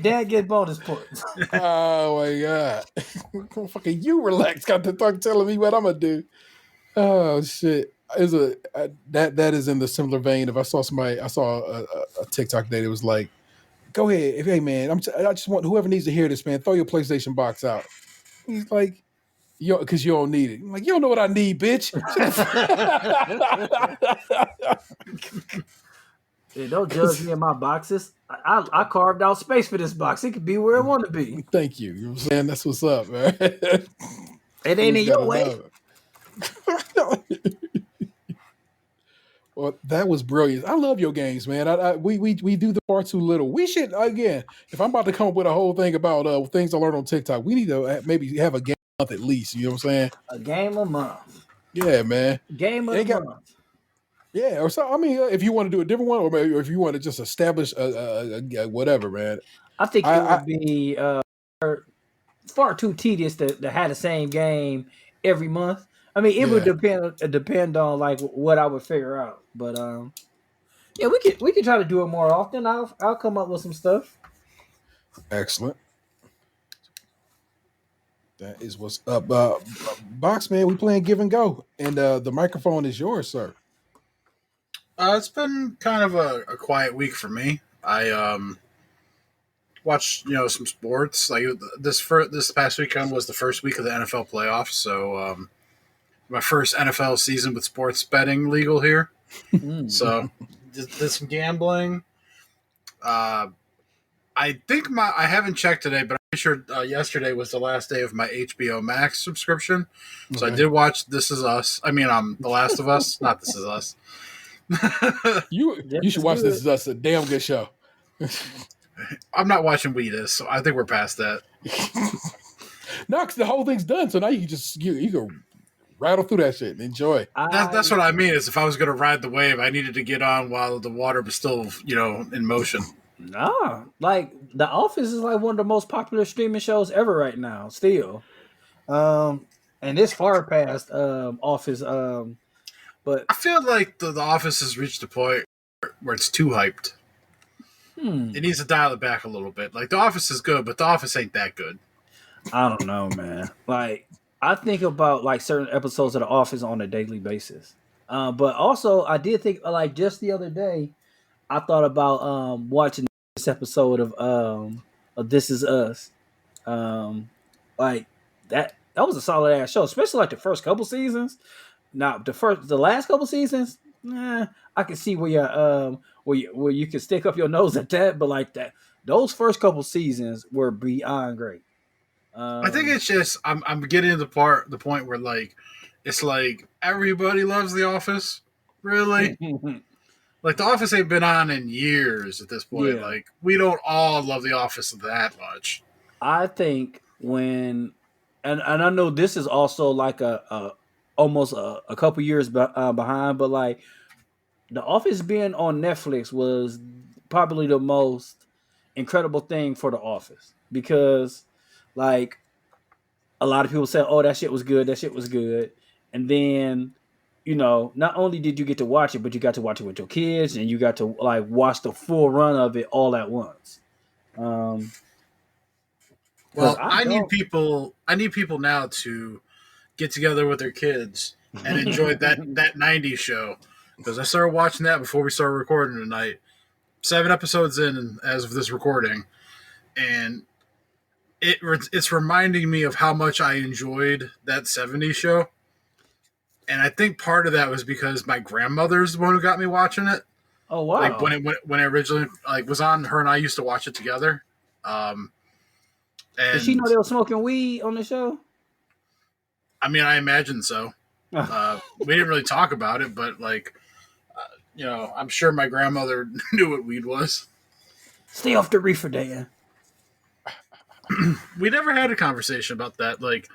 Dad get bonus points. Oh my god! Fucking you relax. Got to talk telling me what I'm gonna do. Oh shit! That is in the similar vein. If I saw a TikTok today that was like, "Go ahead, hey man, I just want whoever needs to hear this, man, throw your PlayStation box out." He's like, because you don't need it. I'm like, you don't know what I need, bitch. Hey, don't judge me in my boxes. I carved out space for this box. It could be where it want to be. Thank you. You know what I'm saying? That's what's up, man. It ain't in your way. Well, that was brilliant. I love your games, man. We do the far too little. We should, again, if I'm about to come up with a whole thing about things I learned on TikTok, we need to maybe have a game a month at least. You know what I'm saying? A game a month. Yeah, man. Game of the month. Yeah, or so. I mean, if you want to do a different one, or if you want to just establish a whatever, man. I think it would be far too tedious to have the same game every month. I mean, it would depend on like what I would figure out. But yeah, we could try to do it more often. I'll come up with some stuff. Excellent. That is what's up, Box Man. We playing Give and Go, and the microphone is yours, sir. It's been kind of a quiet week for me. I watched some sports. Like this past weekend was the first week of the NFL playoffs, so my first NFL season with sports betting legal here. So did some gambling. I think I haven't checked today, but I'm pretty sure yesterday was the last day of my HBO Max subscription. So I did watch This Is Us. I mean, The Last of Us, not This Is Us. You should watch This Is Us. A damn good show. I'm not watching Weedus, so I think we're past that. No, because the whole thing's done. So now you can just you can rattle through that shit and enjoy. That's what I mean. Is if I was going to ride the wave, I needed to get on while the water was still, in motion. Nah, like The Office is like one of the most popular streaming shows ever right now. Still, and it's far past Office. But I feel like the Office has reached a point where it's too hyped. It needs to dial it back a little bit. Like, The Office is good, but The Office ain't that good. I don't know, man. Like, I think about like certain episodes of The Office on a daily basis. But also, I did think like just the other day, I thought about watching this episode of This Is Us. Like that was a solid ass show, especially like the first couple seasons. Now the last couple seasons, I can see where you can stick up your nose at that, but like those first couple seasons were beyond great. I think it's just I'm getting to the point where like it's like everybody loves The Office, really. Like The Office ain't been on in years at this point. Yeah. Like we don't all love The Office that much. I think when and I know this is also like almost a couple years behind, but like The Office being on Netflix was probably the most incredible thing for The Office because like a lot of people said, "Oh, that shit was good. That shit was good," and then not only did you get to watch it, but you got to watch it with your kids, and you got to like watch the full run of it all at once. Well, I need people now to get together with their kids and enjoy that 90s show because I started watching that before we started recording tonight. 7 episodes in as of this recording, and it's reminding me of how much I enjoyed that 70s show. And I think part of that was because my grandmother's the one who got me watching it. Oh wow! Like when it originally was on, her and I used to watch it together. Did she know they were smoking weed on the show? I mean, I imagine so. We didn't really talk about it, but like, I'm sure my grandmother knew what weed was. Stay off the reefer, Dan. We never had a conversation about that. Like,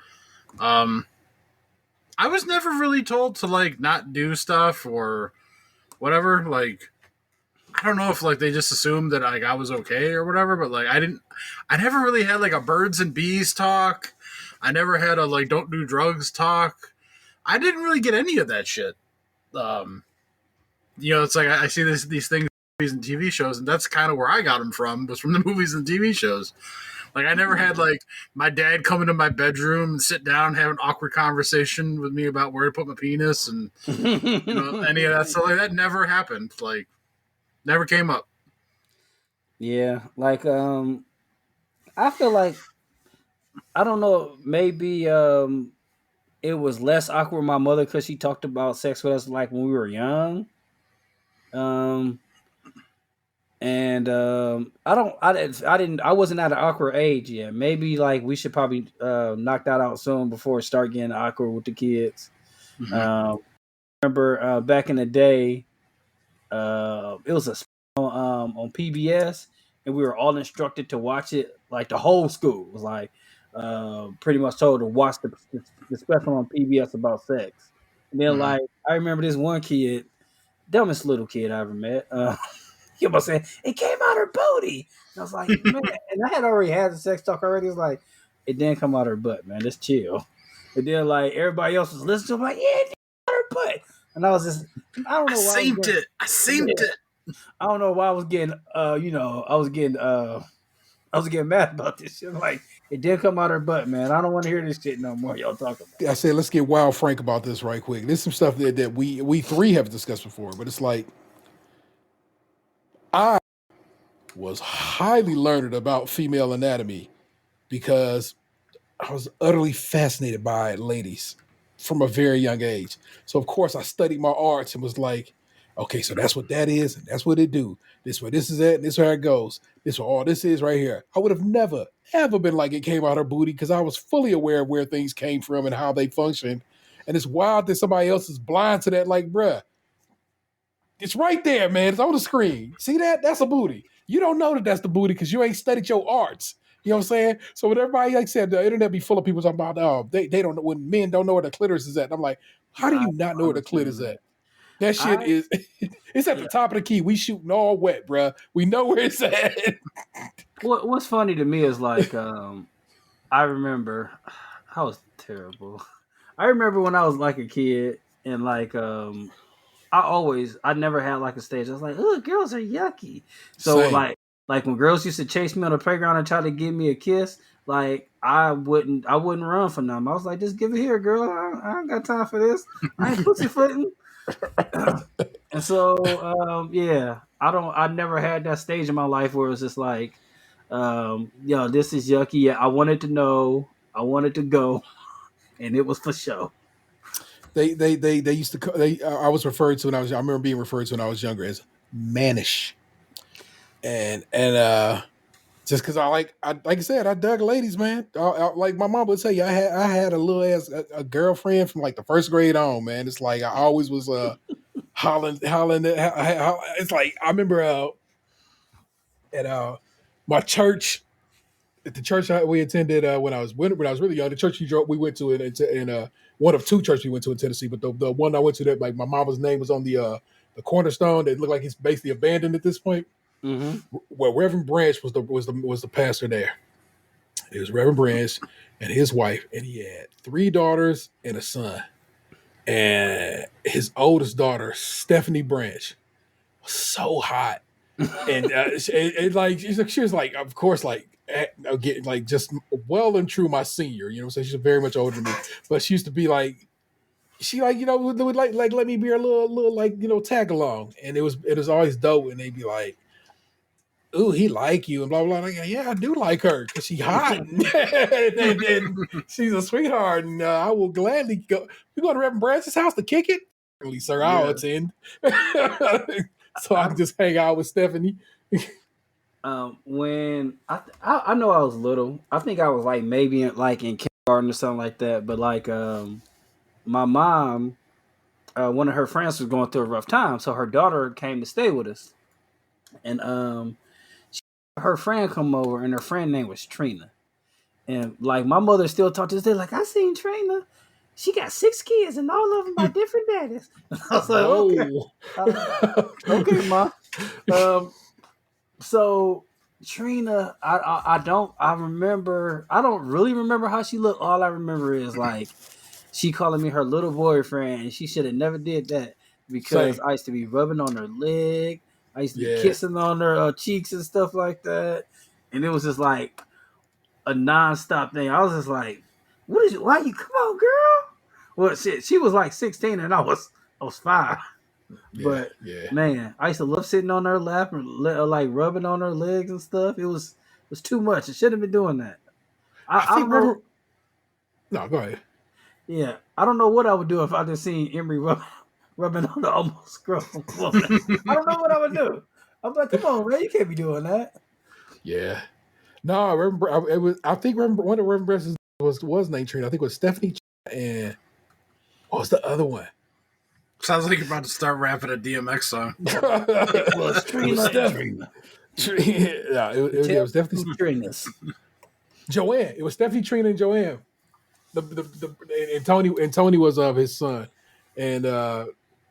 I was never really told to like not do stuff or whatever. Like, I don't know if like they just assumed that like I was okay or whatever, but like I never really had like a birds and bees talk. I never had a like don't do drugs talk. I didn't really get any of that shit. It's like I see these things in movies and TV shows, and that's kind of where I got them from, was from the movies and TV shows. Like I never had like my dad come into my bedroom and sit down and have an awkward conversation with me about where to put my penis and any of that stuff. Like that never happened. Like never came up. Yeah, like I feel like I don't know, maybe it was less awkward with my mother because she talked about sex with us like when we were young. I wasn't at an awkward age yet. Maybe like we should probably knock that out soon before it start getting awkward with the kids. Mm-hmm. Remember back in the day, it was a on PBS, and we were all instructed to watch it. Like the whole school was like pretty much told to watch the special on PBS about sex. And then like I remember this one kid, dumbest little kid I ever met. He was saying, it came out her booty. And I was like, man, and I had already had the sex talk already. It's like, it didn't come out her butt, man. Just chill. And then like everybody else was listening to me, like, yeah, it did come out her butt. And I was just, I don't know why. I seemed it. I don't know why I was getting I was getting mad about this shit. Like, it did come out her butt, man. I don't want to hear this shit no more. Y'all talking about. I said, let's get wild frank about this right quick. There's some stuff that we three have discussed before, but it's like I was highly learned about female anatomy because I was utterly fascinated by ladies from a very young age. So of course I studied my arts and was like, Okay, so that's what that is, and that's what it do. This where this is at, and this where it goes. This where all this is right here. I would have never, ever been like it came out her booty because I was fully aware of where things came from and how they function. And it's wild that somebody else is blind to that. Like, bruh, it's right there, man. It's on the screen. See that? That's a booty. You don't know that that's the booty because you ain't studied your arts. You know what I'm saying? So when everybody, like I said, the internet be full of people talking about, oh, they don't know when men don't know where the clitoris is at. And I'm like, how do you not know where the clit is at? That shit is, it's at the top of the key. We shooting all wet, bruh. We know where it's at. What's funny to me is like, I remember, I was terrible. I remember when I was like a kid and like, I never had like a stage. I was like, oh, girls are yucky. So Same. like when girls used to chase me on the playground and try to give me a kiss, like I wouldn't run from them. I was like, just give it here, girl. I ain't got time for this. I ain't pussyfooting. And so, yeah, I never had that stage in my life where it was just like, this is yucky. Yeah, I wanted to know, I wanted to go, and it was for show. They used to, I was referred to when I remember being referred to when I was younger as mannish. And just because like I said, I dug ladies, man. Like my mom would tell you, I had a little ass a girlfriend from like the first grade on, man. It's like I always was hollering. It's like I remember at my church, at the church we attended when I was really young. The church we went to in one of two churches we went to in Tennessee, but the one I went to that like my mama's name was on the cornerstone. That looked like it's basically abandoned at this point. Mm-hmm. Well, Reverend Branch was the pastor there. It was Reverend Branch and his wife, and he had 3 daughters and a son. And his oldest daughter, Stephanie Branch, was so hot, and she was like, of course, like getting like just well and true my senior. You know what I'm saying? She's very much older than me, but she used to be like. She like would like let me be her little like tag along, and it was always dope, and they'd be like, ooh, he like you and blah blah. Like, yeah, I do like her because she hot and she's a sweetheart, and I will gladly go. You go to Reverend Branch's house to kick it, really, sir. I'll attend, so I can just hang out with Stephanie. When I know I was little, I think I was like maybe in kindergarten or something like that. But like my mom, one of her friends was going through a rough time, so her daughter came to stay with us, and her friend come over, and her friend name was Trina. And like my mother still talked to this day, like I seen Trina. She got 6 kids, and all of them by different daddies. I was like, okay, Ma. So Trina, I don't really remember how she looked. All I remember is like she calling me her little boyfriend, and she should have never did that because I used to be rubbing on her leg. I used to be kissing on her cheeks and stuff like that. And it was just like a nonstop thing. I was just like, why you come on, girl? Well, shit, she was like 16 and I was 5. But man, I used to love sitting on her lap and like rubbing on her legs and stuff. It was too much. I shouldn't have been doing that. I don't know. No, go ahead. Yeah, I don't know what I would do if I just seen Emery rubbing on the almost grown woman. I don't know what I would do. I'm like, come on, man, you can't be doing that. Yeah. No, I remember it was. I think one of Reverend Branch's was named Trina. I think it was Stephanie and what was the other one? Sounds like you're about to start rapping a DMX song. It was Trina. Yeah, it was definitely Trina's. Joanne. It was Stephanie, Trina, and Joanne. And Tony was of his son, and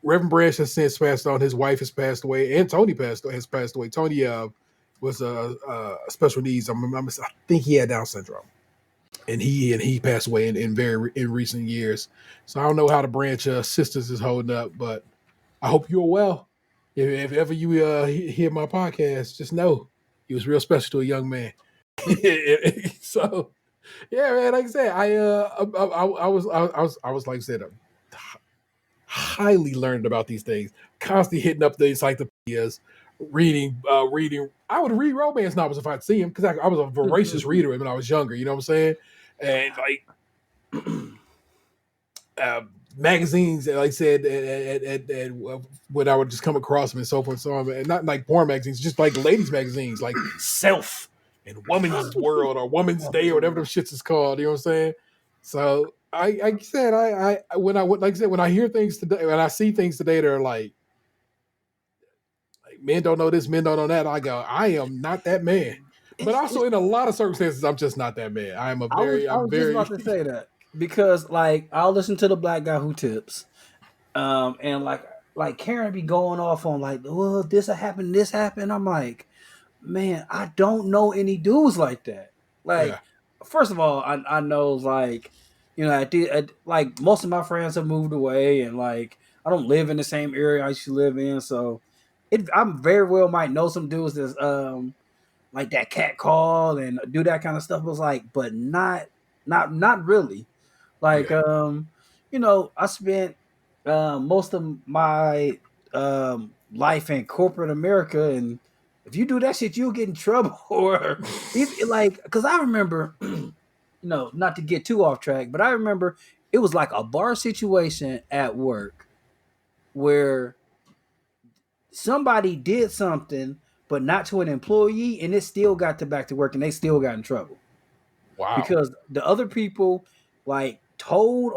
Reverend Branch has since passed on. His wife has passed away, and Tony has passed away. Tony was special needs. I think he had Down syndrome, and he passed away in recent years. So I don't know how the Branch sisters is holding up, but I hope you're well. If ever you hear my podcast, just know he was real special to a young man. So. Yeah, man. Like I said, I was like I said, highly learned about these things. Constantly hitting up the encyclopedias, reading. I would read romance novels if I'd see them because I was a voracious reader when I was younger. You know what I'm saying? And like, magazines, like I said, when I would just come across them and so forth and so on, and not like porn magazines, just like ladies magazines, like Self and Woman's World or Woman's Day or whatever them shits is called. You know what I'm saying? So I said when I hear things today, when I see things today that are like men don't know this, men don't know that, I go, I am not that man. But also in a lot of circumstances, I'm just not that man. I was just about to say that because like I'll listen to the Black Guy Who Tips, and like Karen be going off on like, well, this happened. I'm like, man, I don't know any dudes like that. Like, first of all, I know like, you know, like most of my friends have moved away, and like I don't live in the same area I used to live in, so I very well might know some dudes that's like that cat call and do that kind of stuff. It was like, but not really. Like, you know, I spent most of my life in corporate America, and if you do that shit, you'll get in trouble. Or if, like, because I remember, you know, not to get too off track, but I remember it was like a bar situation at work where somebody did something, but not to an employee, and it still got back to work, and they still got in trouble. Wow. Because the other people like told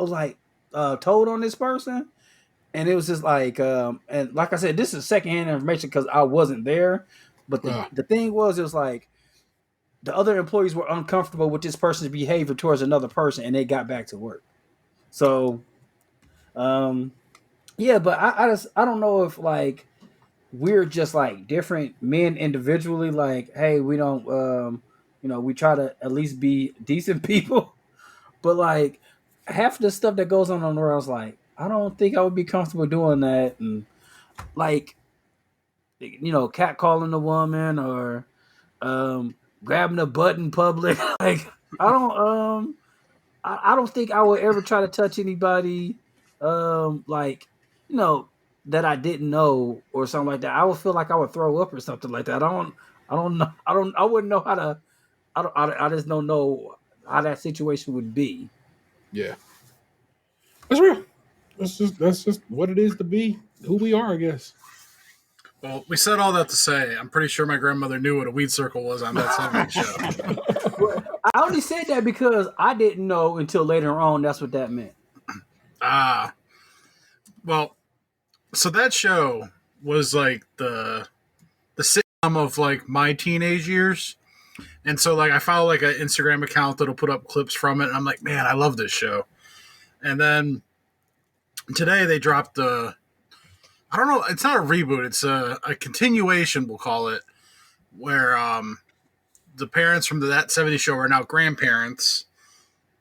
on this person, and it was just like, and like I said, this is secondhand information because I wasn't there. But the thing was, it was like the other employees were uncomfortable with this person's behavior towards another person, and they got back to work. So, yeah, but I don't know if like we're just like different men individually. Like, hey, we don't, you know, we try to at least be decent people. But like half the stuff that goes on the world, I was like, I don't think I would be comfortable doing that. And like, you know, catcalling a woman or grabbing a butt in public. Like, I don't think I would ever try to touch anybody, like, you know, that I didn't know or something like that. I would feel like I would throw up or something like that. I don't know. I wouldn't know how to. I just don't know how that situation would be. Yeah, that's real. That's just what it is to be who we are, I guess. Well, we said all that to say, I'm pretty sure my grandmother knew what a weed circle was on that 70s show. Well, I only said that because I didn't know until later on that's what that meant. Well, so that show was like the sitcom of like my teenage years. And so like I follow like an Instagram account that'll put up clips from it, and I'm like, man, I love this show. And then today they dropped I don't know, it's not a reboot, it's a continuation, we'll call it, where the parents from that 70s show are now grandparents.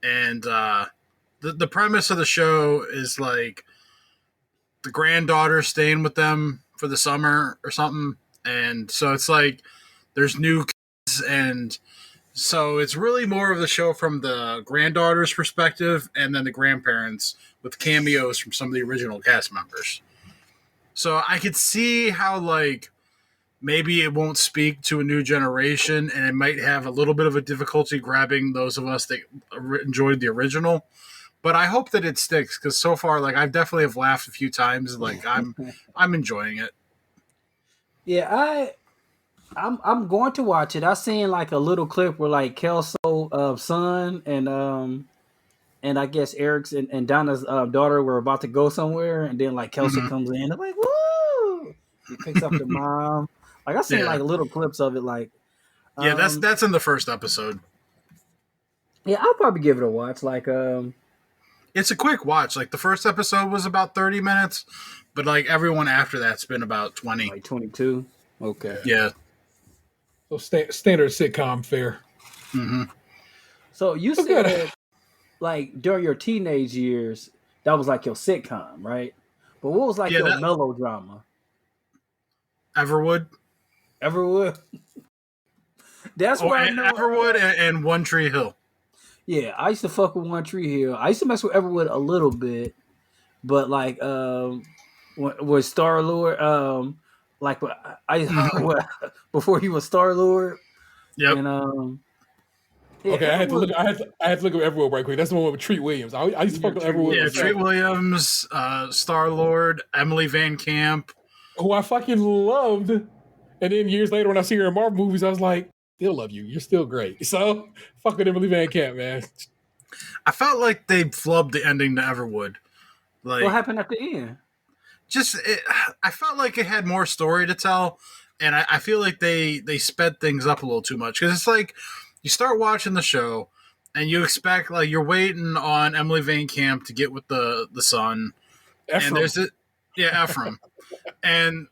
And the premise of the show is like the granddaughter staying with them for the summer or something. And so it's like there's new kids, and so it's really more of the show from the granddaughter's perspective and then the grandparents with cameos from some of the original cast members. So I could see how like maybe it won't speak to a new generation, and it might have a little bit of a difficulty grabbing those of us that enjoyed the original. But I hope that it sticks, because so far, like I definitely have laughed a few times. Like I'm enjoying it. Yeah, I'm going to watch it. I seen like a little clip where like Kelso's son and I guess Eric's and Donna's daughter were about to go somewhere, and then like Kelso comes in. I'm like, woo! He picks up the mom. Like I seen like little clips of it. Like, yeah, that's in the first episode. Yeah, I'll probably give it a watch. Like, it's a quick watch. Like the first episode was about 30 minutes, but like everyone after that's been about 20, like 22. Okay. Yeah. So standard sitcom fare. Mm-hmm. So you said like during your teenage years, that was like your sitcom, right? But what was like your melodrama? Everwood. That's where I know Everwood and One Tree Hill. Yeah, I used to fuck with One Tree Hill. I used to mess with Everwood a little bit, but like with Star Lord, like before he was Star Lord. Yep. And Okay, I had to Everwood. look. I had to look up Everwood right quick. That's the one with Treat Williams. I used to fuck with Everwood. Yeah, with Treat that, Williams, Star Lord, Emily Van Camp. who I fucking loved. And then years later, when I see her in Marvel movies, I was like, "Still love you. You're still great." So fuck with Emily Van Camp, man. I felt like they flubbed the ending to Everwood. What Like, happened at the end? I felt like it had more story to tell, and I feel like they sped things up a little too much because it's like you start watching the show and you expect like you're waiting on Emily Van Camp to get with the son, and there's it, yeah, Ephraim, and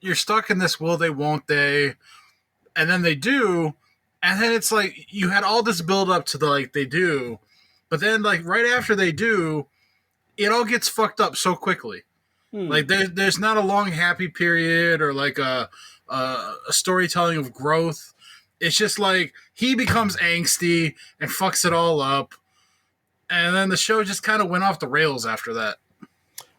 you're stuck in this will they won't they, and then they do, and then it's like you had all this build up to the like they do, but then like right after they do, it all gets fucked up so quickly. Like there's not a long happy period or like a storytelling of growth. It's just like he becomes angsty and fucks it all up, and then the show just kind of went off the rails after that.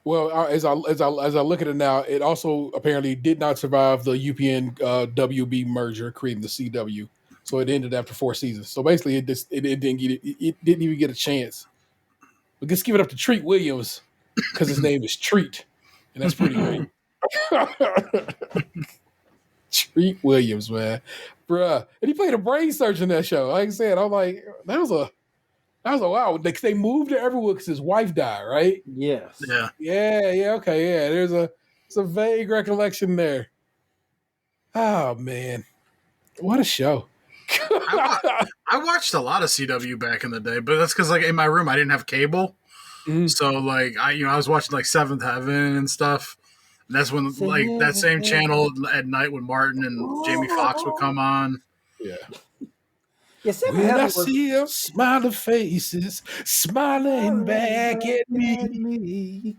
Well, as I look at it now, it also apparently did not survive the UPN WB merger, creating the CW. So it ended after 4 seasons. So basically, it didn't even get a chance. But let's give it up to Treat Williams because his name is Treat, and that's pretty great. Treat Williams, man, bruh, and he played a brain surgeon in that show. Like I said, I'm like, that was a wow. They moved to Everwood because his wife died, right? Yes. Yeah. Okay, yeah. There's a vague recollection there. Oh man, what a show! I watched a lot of CW back in the day, but that's because like in my room I didn't have cable, so like I was watching like Seventh Heaven and stuff. And that's when like that same channel at night when Martin and Jamie Foxx would come on. Yeah. Yeah, When I see them smiling faces, smiling back at me.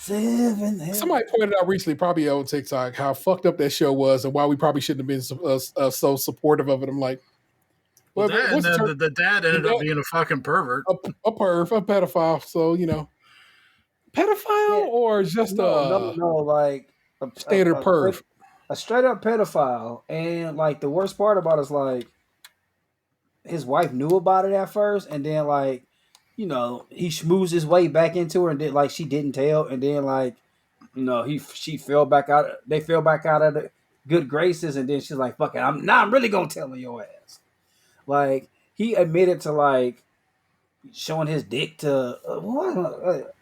Somebody pointed out recently, probably on TikTok, how fucked up that show was and why we probably shouldn't have been so supportive of it. I'm like, well, the dad ended up being a fucking pervert. A pedophile. So, pedophile or just like a standard perv? A straight up pedophile. And like the worst part about it is like his wife knew about it at first, and then like, he schmoozed his way back into her, and then like she didn't tell, and then like, she fell back out. They fell back out of the good graces, and then she's like, "Fuck it, I'm really gonna tell her your ass." Like he admitted to like showing his dick to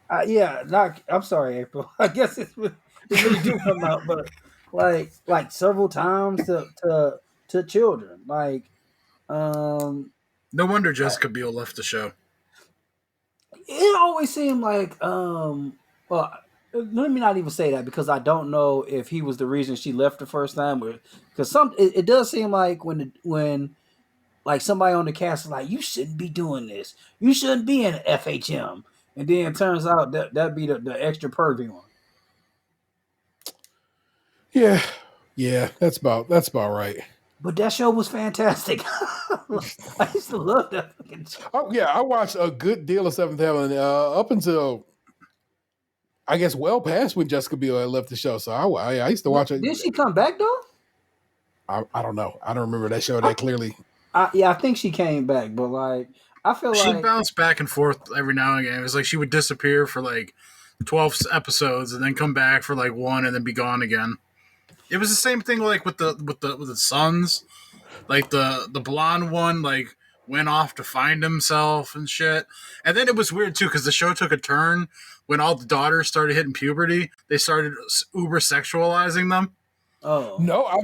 I'm sorry, April. I guess it really do come out, but like several times to children, like. No wonder Jessica Biel left the show. It always seemed like, well, let me not even say that because I don't know if he was the reason she left the first time, or because it does seem like when like somebody on the cast is like, you shouldn't be doing this, you shouldn't be in FHM, and then it turns out that'd be the extra pervy one. Yeah, that's about right. But that show was fantastic. I used to love that fucking show. Oh yeah, I watched a good deal of Seventh Heaven up until I guess well past when Jessica Biel had left the show. So I used to watch it. Did she come back though? I don't know. I don't remember that show that clearly. I think she came back, but like I feel like she bounced back and forth every now and again. It was like she would disappear for like 12 episodes and then come back for like one and then be gone again. It was the same thing like with the sons, like the blonde one like went off to find himself and shit, and then it was weird too because the show took a turn when all the daughters started hitting puberty. They started uber sexualizing them. Oh no, I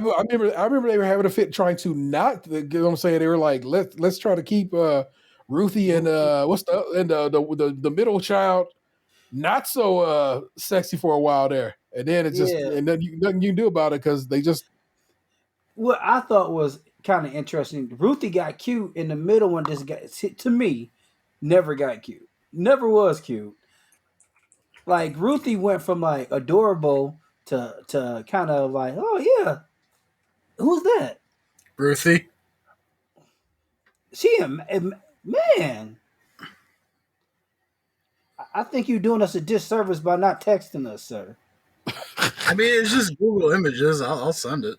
remember they were having a fit trying to not. You know what I'm saying? They were like, let's try to keep Ruthie and the middle child not so sexy for a while there. And then it just and then nothing you can do about it because they just. What I thought was kind of interesting. Ruthie got cute, in the middle one just got to me. Never got cute. Never was cute. Like Ruthie went from like adorable to kind of like, oh yeah, who's that? Ruthie. She a man. I think you're doing us a disservice by not texting us, sir. I mean, it's just Google Images. I'll send it.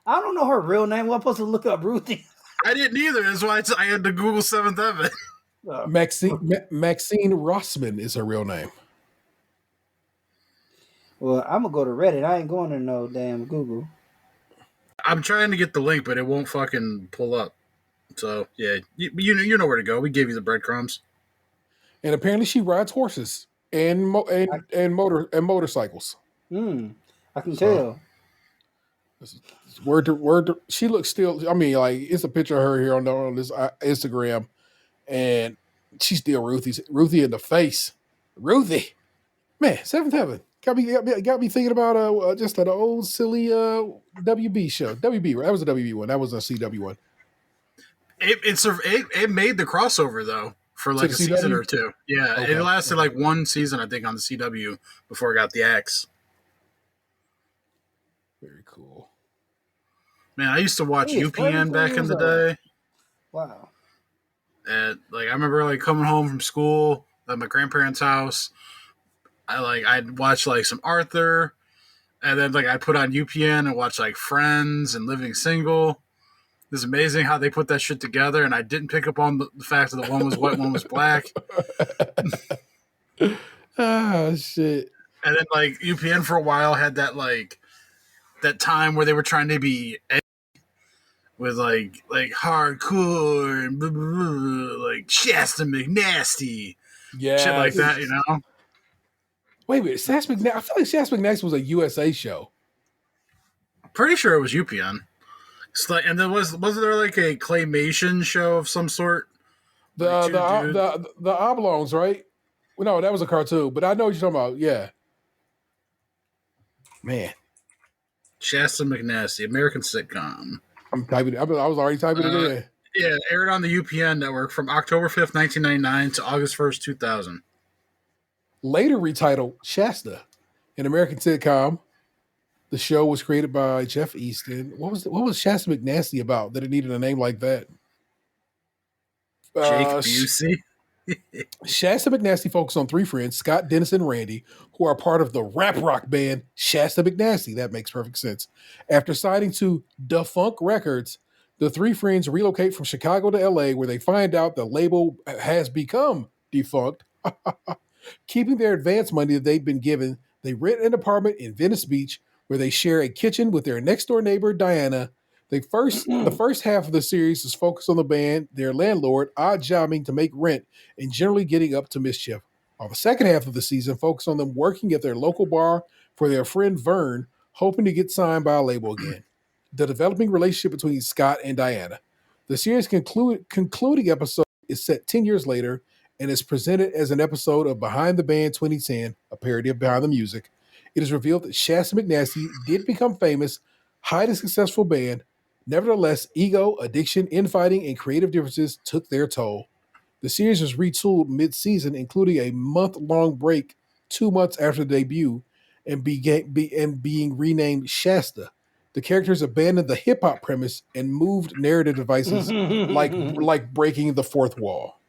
I don't know her real name. Well, I'm supposed to look up Ruthie. I didn't either. That's why I had to Google Seventh Heaven. Maxine Rossman is her real name. Well, I'm gonna go to Reddit. I ain't going to no damn Google. I'm trying to get the link, but it won't fucking pull up. So yeah, you know where to go. We gave you the breadcrumbs. And apparently, she rides horses and motorcycles. I can tell. Word to, she looks still. I mean, like it's a picture of her here on this Instagram, and she's still Ruthie in the face. Ruthie, man, Seventh Heaven got me thinking about just an old silly WB show. WB, right? That was a WB one. That was a CW one. It made the crossover though for like a season or two. Yeah, okay. It lasted like one season, I think, on the CW before it got the X. Very cool. Man, I used to watch UPN back in the day. Wow. And like I remember like coming home from school at my grandparents' house. I'd watch like some Arthur, and then like I'd put on UPN and watch like Friends and Living Single. It's amazing how they put that shit together, and I didn't pick up on the fact that one was white, one was black. Ah, shit. And then like UPN for a while had that like that time where they were trying to be edgy with like hardcore and blah, blah, blah, like Shasta McNasty, shit like that, you know. Wait a minute, Shasta McNasty. I feel like Shasta McNasty was a USA show. I'm pretty sure it was UPN. It's like, and then wasn't there like a claymation show of some sort? The Oblongs, right? Well, no, that was a cartoon, but I know what you're talking about. Yeah, man. Shasta McNasty, American sitcom. I'm typing. I was already typing it in. Yeah, aired on the UPN network from October 5th, 1999 to August 1st, 2000. Later retitled Shasta, an American sitcom. The show was created by Jeff Easton. What was Shasta McNasty about that it needed a name like that? Jake Busey. Shasta McNasty focused on three friends, Scott, Dennis, and Randy, who are part of the rap rock band Shasta McNasty. That makes perfect sense. After signing to Defunk Records, the three friends relocate from Chicago to LA, where they find out the label has become defunct. Keeping their advance money that they'd been given, they rent an apartment in Venice Beach, where they share a kitchen with their next door neighbor, Diana. The first half of the series is focused on the band, their landlord, odd jobbing to make rent, and generally getting up to mischief. While the second half of the season focused on them working at their local bar for their friend Vern, hoping to get signed by a label again. The developing relationship between Scott and Diana. The series' concluding episode is set 10 years later and is presented as an episode of Behind the Band 2010, a parody of Behind the Music. It is revealed that Shasta McNasty did become famous, highly successful band. Nevertheless, ego, addiction, infighting, and creative differences took their toll. The series was retooled mid-season, including a month-long break 2 months after the debut, and being renamed Shasta. The characters abandoned the hip-hop premise and moved narrative devices like breaking the fourth wall.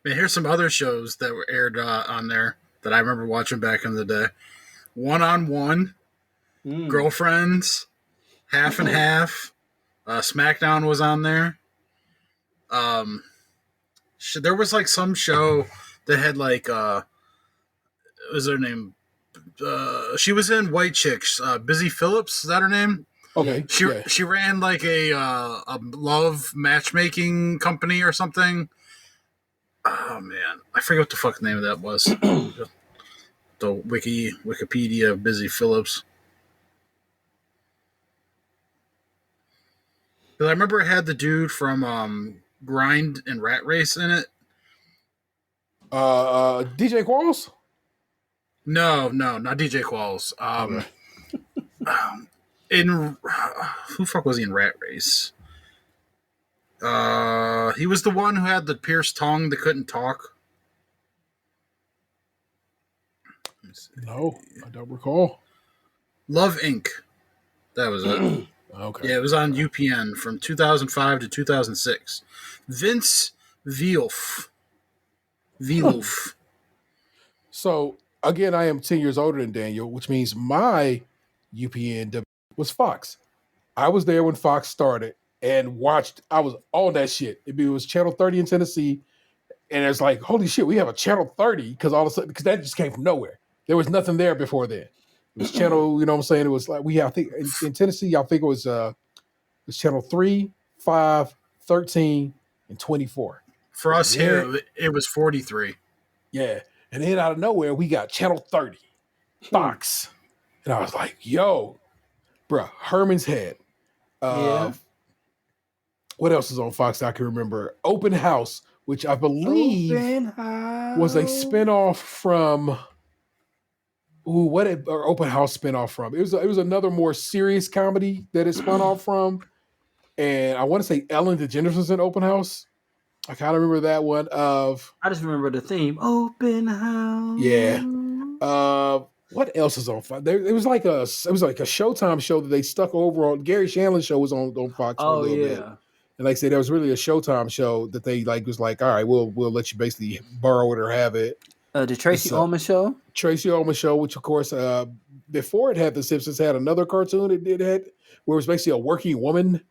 Man, here's some other shows that were aired on there that I remember watching back in the day. One-on-One, Girlfriends, Half and Half, SmackDown was on there. There was like some show that had like what was her name? She was in White Chicks. Busy Phillips, is that her name? Okay. She ran like a love matchmaking company or something. Oh man, I forget what the fuck the name of that was. The Wikipedia of Busy Phillips. Because I remember it had the dude from Grind and Rat Race in it. DJ Qualls? No, not DJ Qualls. Who fuck was he in Rat Race? He was the one who had the pierced tongue that couldn't talk. No, I don't recall. Love Inc. That was it. Okay. Yeah, it was on UPN from 2005 to 2006. Vince Vielf. So, again, I am 10 years older than Daniel, which means my UPN was Fox. I was there when Fox started. and watched. I was on that shit. It was Channel 30 in Tennessee, and it's like, holy shit, we have a Channel 30 because all of a sudden, because that just came from nowhere. There was nothing there before then. It was channel, you know what I'm saying? It was like I think in Tennessee, I think it was Channel 3, 5, 13, and 24. For us here, it was 43. Yeah. And then out of nowhere, we got Channel 30, Fox. And I was like, yo, bruh, Herman's Head. What else is on Fox that I can remember? Open House, which I believe was a spinoff from Open House spinoff from? It was another more serious comedy that it spun off from. And I want to say Ellen DeGeneres was in Open House. I kind of remember that one. I just remember the theme, Open House. Yeah. What else is on Fox? It was like a Showtime show that they stuck over on. Gary Shandling show was on Fox for a little bit. And like I said, that was really a Showtime show that they was like, all right, we'll let you basically borrow it or have it. The Tracy Ullman show? Tracy Ullman show, which of course, before it had The Simpsons, had another cartoon it had where it was basically a working woman.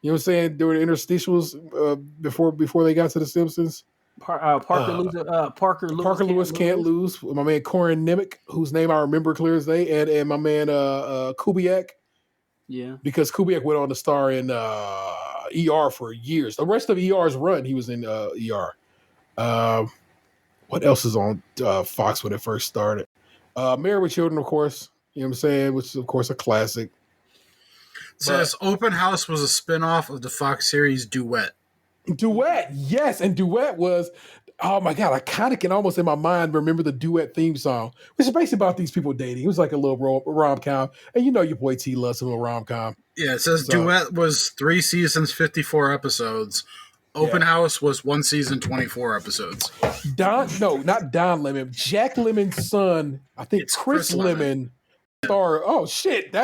You know what I'm saying? During the interstitials before they got to The Simpsons. Parker Lewis Can't Lose. My man Corin Nemec, whose name I remember clear as day, and my man Kubiak. Yeah. Because Kubiak went on to star in ER for years. The rest of ER's run, he was in ER. What else is on Fox when it first started? Married with Children, of course. You know what I'm saying? Which is, of course, a classic. It says Open House was a spinoff of the Fox series Duet. Duet, yes. And Duet was, oh my God, I kind of can almost in my mind remember the Duet theme song, which is basically about these people dating. It was like a little rom-com. And you know your boy T loves a little rom-com. Yeah, it says Duet was 3 seasons, 54 episodes. Open House was 1 season, 24 episodes. Not Don Lemon. Jack Lemon's son, I think it's Chris Lemon. Oh shit,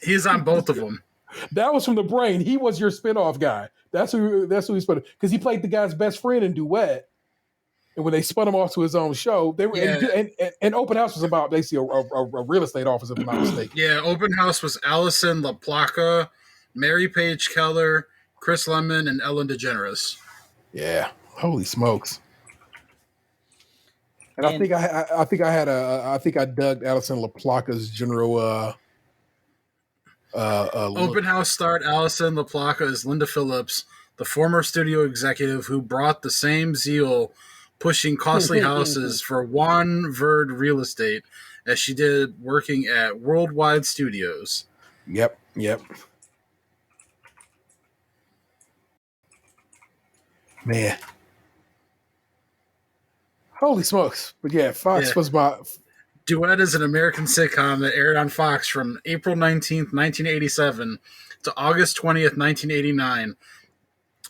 he's on both of them. That was from the brain. He was your spinoff guy. That's who he's put, because he played the guy's best friend in Duet. And when they spun him off to his own show, they were and Open House was about basically a real estate office, if I'm not mistaken. Yeah, Open House was Allison LaPlaca, Mary Page Keller, Chris Lemon, and Ellen DeGeneres. Yeah, holy smokes! And I think I dug Allison LaPlaca's general. Open House starred Allison LaPlaca as Linda Phillips, the former studio executive who brought the same zeal pushing costly houses for Juan Verde Real Estate as she did working at Worldwide Studios. Yep. Man. Holy smokes. But yeah, Fox was my... Duet is an American sitcom that aired on Fox from April 19th, 1987 to August 20th, 1989.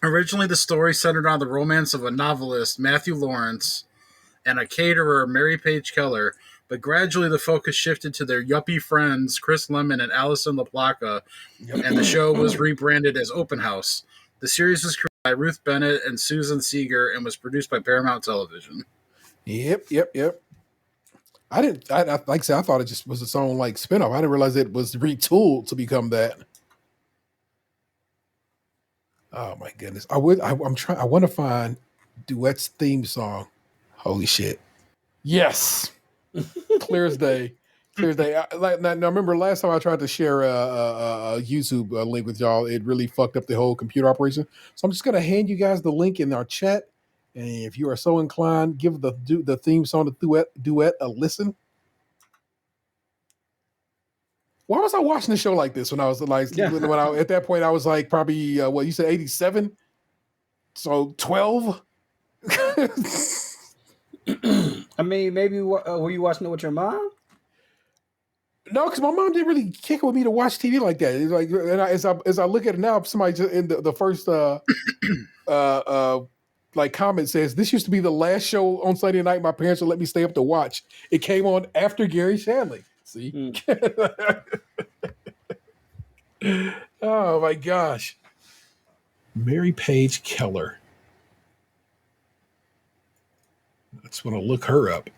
Originally, the story centered on the romance of a novelist, Matthew Lawrence, and a caterer, Mary Page Keller, but gradually the focus shifted to their yuppie friends, Chris Lemon and Allison LaPlaca, and the show was rebranded as Open House. The series was created by Ruth Bennett and Susan Seeger and was produced by Paramount Television. Yep. Like I said, I thought it just was its own like spinoff. I didn't realize it was retooled to become that. Oh my goodness. I want to find Duet's theme song. Holy shit. Yes. Clear as day. Now, remember last time I tried to share a YouTube link with y'all, it really fucked up the whole computer operation. So I'm just going to hand you guys the link in our chat. And if you are so inclined, give the theme song to Duet a listen. Why was I watching the show like this when I was like, at that point I was like probably, you said 87? So 12? I mean, maybe were you watching it with your mom? No, because my mom didn't really kick it with me to watch TV like that. It's like, and as I look at it now, somebody just in the first like comment says, this used to be the last show on Sunday night my parents would let me stay up to watch. It came on after Gary Shandling. See? Oh my gosh. Mary Page Keller. I just want to look her up.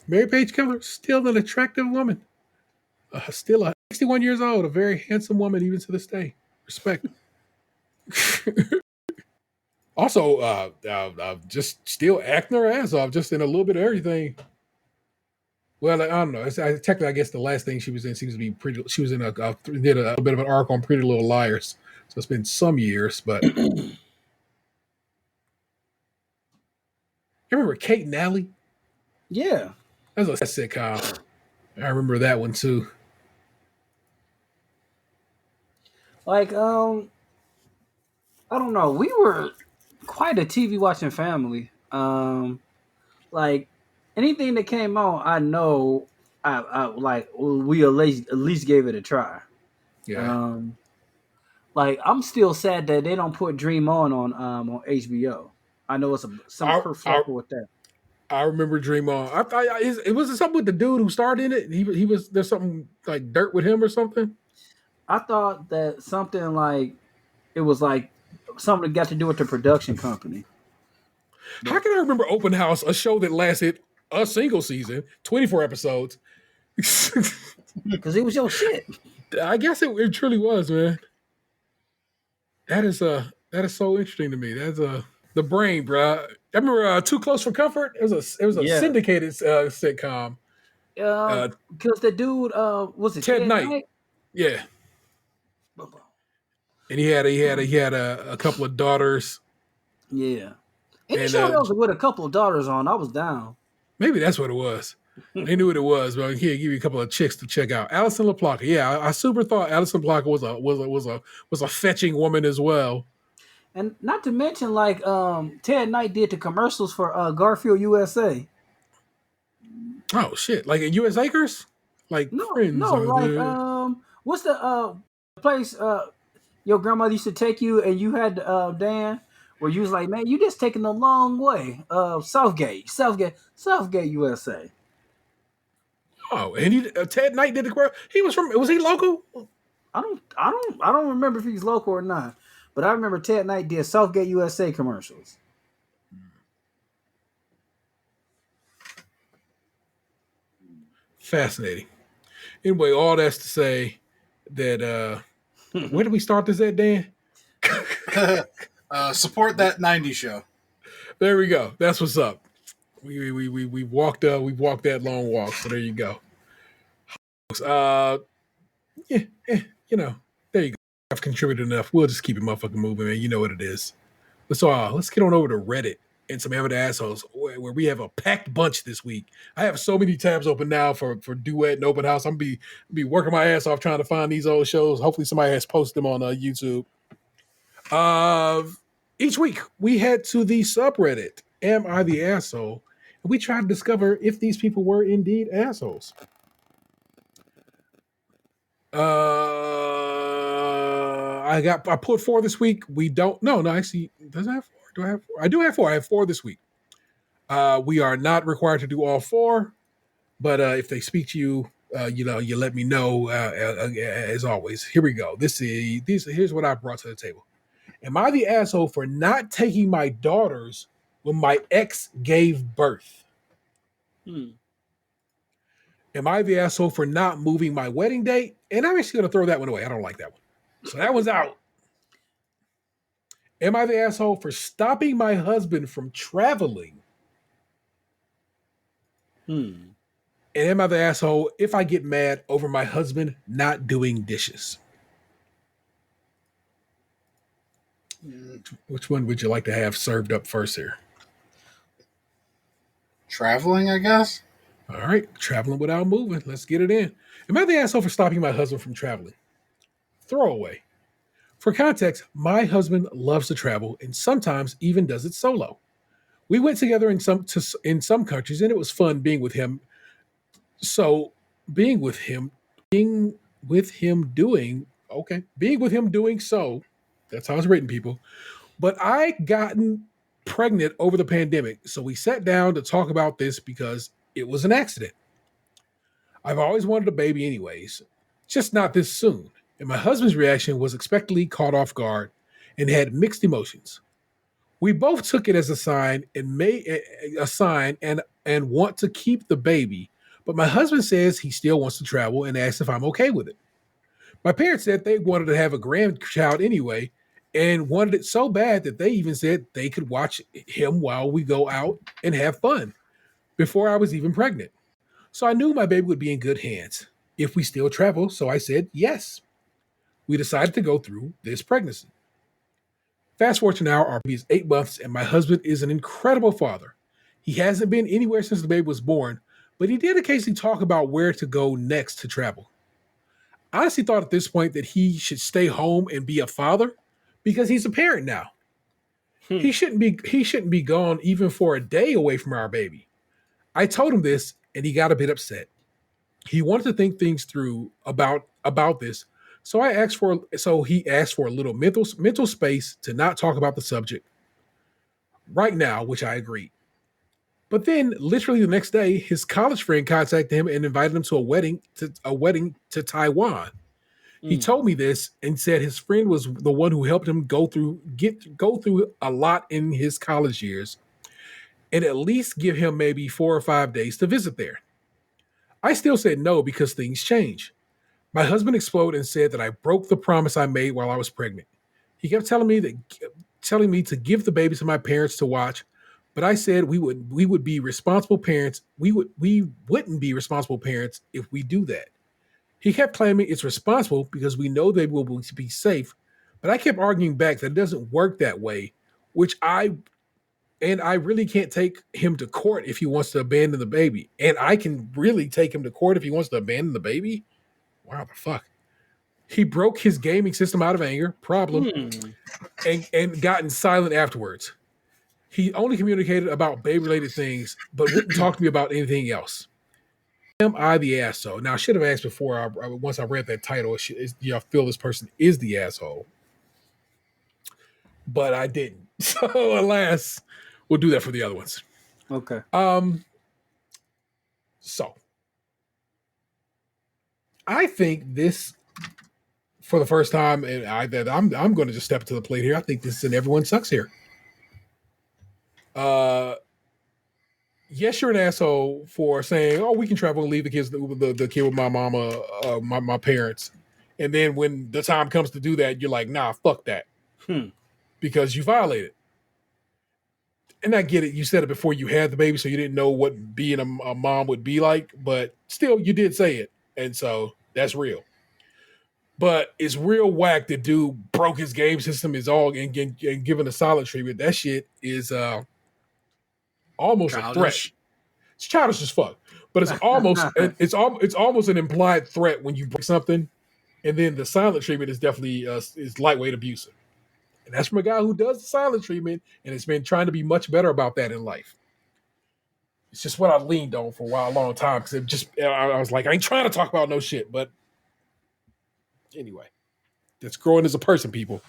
Mary Page Keller, still an attractive woman. Still a 61 years old, a very handsome woman, even to this day. Respect. Also, just still acting her ass off, just in a little bit of everything. Well, I don't know. Technically, I guess the last thing she was in seems to be pretty. She was in did a bit of an arc on Pretty Little Liars. So it's been some years, but you remember Kate and Allie? Yeah. That was a sitcom. I remember that one too. Like, I don't know. We were quite a TV watching family. Like anything that came on, I know I like we at least gave it a try. Yeah. Like I'm still sad that they don't put Dream on HBO. I know it's some I, kerfuffle with that. I remember Dream On. It was something with the dude who starred in it. He was there's something like dirt with him or something. I thought that something like it was like something that got to do with the production company. How can I remember Open House, a show that lasted a single season, 24 episodes? Because it was your shit. I guess it truly was, man. That is so interesting to me. That's the brain, bro. I remember Too Close for Comfort. It was a syndicated sitcom. Because the dude was it Ted Knight? Yeah. And he had a couple of daughters. Yeah. Any show that was with a couple of daughters on, I was down. Maybe that's what it was. They knew what it was, but here, give you a couple of chicks to check out. Alison LaPlaca. Yeah, I super thought Alison LaPlaca was a fetching woman as well. And not to mention, like Ted Knight did the commercials for Garfield USA. Oh shit! Like at U.S. Acres, like Friends. No, like what's the place your grandmother used to take you, and you had Dan, where you was like, man, you just taking a long way. Southgate, USA. Oh, and Ted Knight did the commercial. Was he local? I don't remember if he's local or not, but I remember Ted Knight did Southgate USA commercials. Fascinating. Anyway, all that's to say that where did we start this at, Dan? Support that 90s show. There we go. That's what's up. We walked that long walk, so there you go. There you go. I've contributed enough. We'll just keep it motherfucking moving, man. You know what it is. Let's get on over to Reddit and some amateur assholes where we have a packed bunch this week. I have so many tabs open now for Duet and Open House. I'm be working my ass off trying to find these old shows. Hopefully somebody has posted them on YouTube. Each week we head to the subreddit, Am I the Asshole? And we try to discover if these people were indeed assholes. I pulled 4 this week. We don't. No. Actually, does I have 4? Do I have 4? I do have 4. I have 4 this week. We are not required to do all 4, but if they speak to you, you let me know. As always, here we go. Here's what I brought to the table. Am I the asshole for not taking my daughters when my ex gave birth? Am I the asshole for not moving my wedding date? And I'm actually going to throw that one away. I don't like that one. So that one's out. Am I the asshole for stopping my husband from traveling? And am I the asshole if I get mad over my husband not doing dishes? Which one would you like to have served up first here? Traveling, I guess. All right, traveling without moving. Let's get it in. Am I the asshole for stopping my husband from traveling? Throwaway. For context, my husband loves to travel and sometimes even does it solo. We went together in some countries and it was fun being with him. So being with him doing so, that's how it's written, people. But I gotten pregnant over the pandemic, so we sat down to talk about this because it was an accident. I've always wanted a baby anyways, just not this soon. And my husband's reaction was expectedly caught off guard and had mixed emotions. We both took it as a sign and want to keep the baby, but my husband says he still wants to travel and asks if I'm okay with it. My parents said they wanted to have a grandchild anyway and wanted it so bad that they even said they could watch him while we go out and have fun before I was even pregnant. So I knew my baby would be in good hands if we still travel. So I said yes. We decided to go through this pregnancy. Fast forward to now, our baby is 8 months, and my husband is an incredible father. He hasn't been anywhere since the baby was born, but he did occasionally talk about where to go next to travel. I honestly thought at this point that he should stay home and be a father because he's a parent now. He shouldn't be gone even for a day away from our baby. I told him this and he got a bit upset. He wanted to think things through about this. So he asked for a little mental space to not talk about the subject right now, which I agreed. But then literally the next day, his college friend contacted him and invited him to a wedding to Taiwan. He told me this and said his friend was the one who helped him go through a lot in his college years and at least give him maybe 4 or 5 days to visit there. I still said no because things change. My husband exploded and said that I broke the promise I made while I was pregnant. He kept telling me to give the baby to my parents to watch, but I said we would be responsible parents. We wouldn't be responsible parents if we do that. He kept claiming it's responsible because we know they will be safe, but I kept arguing back that it doesn't work that way, I really can't take him to court if he wants to abandon the baby. And I can really take him to court if he wants to abandon the baby? Wow, the fuck. He broke his gaming system out of anger, and gotten silent afterwards. He only communicated about baby-related things, but wouldn't talk to me about anything else. Am I the asshole? Now, I should have asked before. Once I read that title, I feel this person is the asshole? But I didn't. So, alas, we'll do that for the other ones. Okay. So, I think this, for the first time, and I'm going to just step to the plate here. I think this is an everyone sucks here. Yes, you're an asshole for saying, "Oh, we can travel and leave the kid with my mama, my parents," and then when the time comes to do that, you're like, "Nah, fuck that," because you violated. And I get it. You said it before you had the baby, so you didn't know what being a mom would be like, but still, you did say it, and so that's real. But it's real whack that dude broke his game system and given a solid treatment. That shit is almost Childish. a threat. It's childish as fuck, but it's almost an implied threat when you break something, and then the silent treatment is definitely is lightweight abusive, and that's from a guy who does the silent treatment and has been trying to be much better about that in life. It's just what I leaned on for a long time because I was like, I ain't trying to talk about no shit, but anyway, that's growing as a person, people.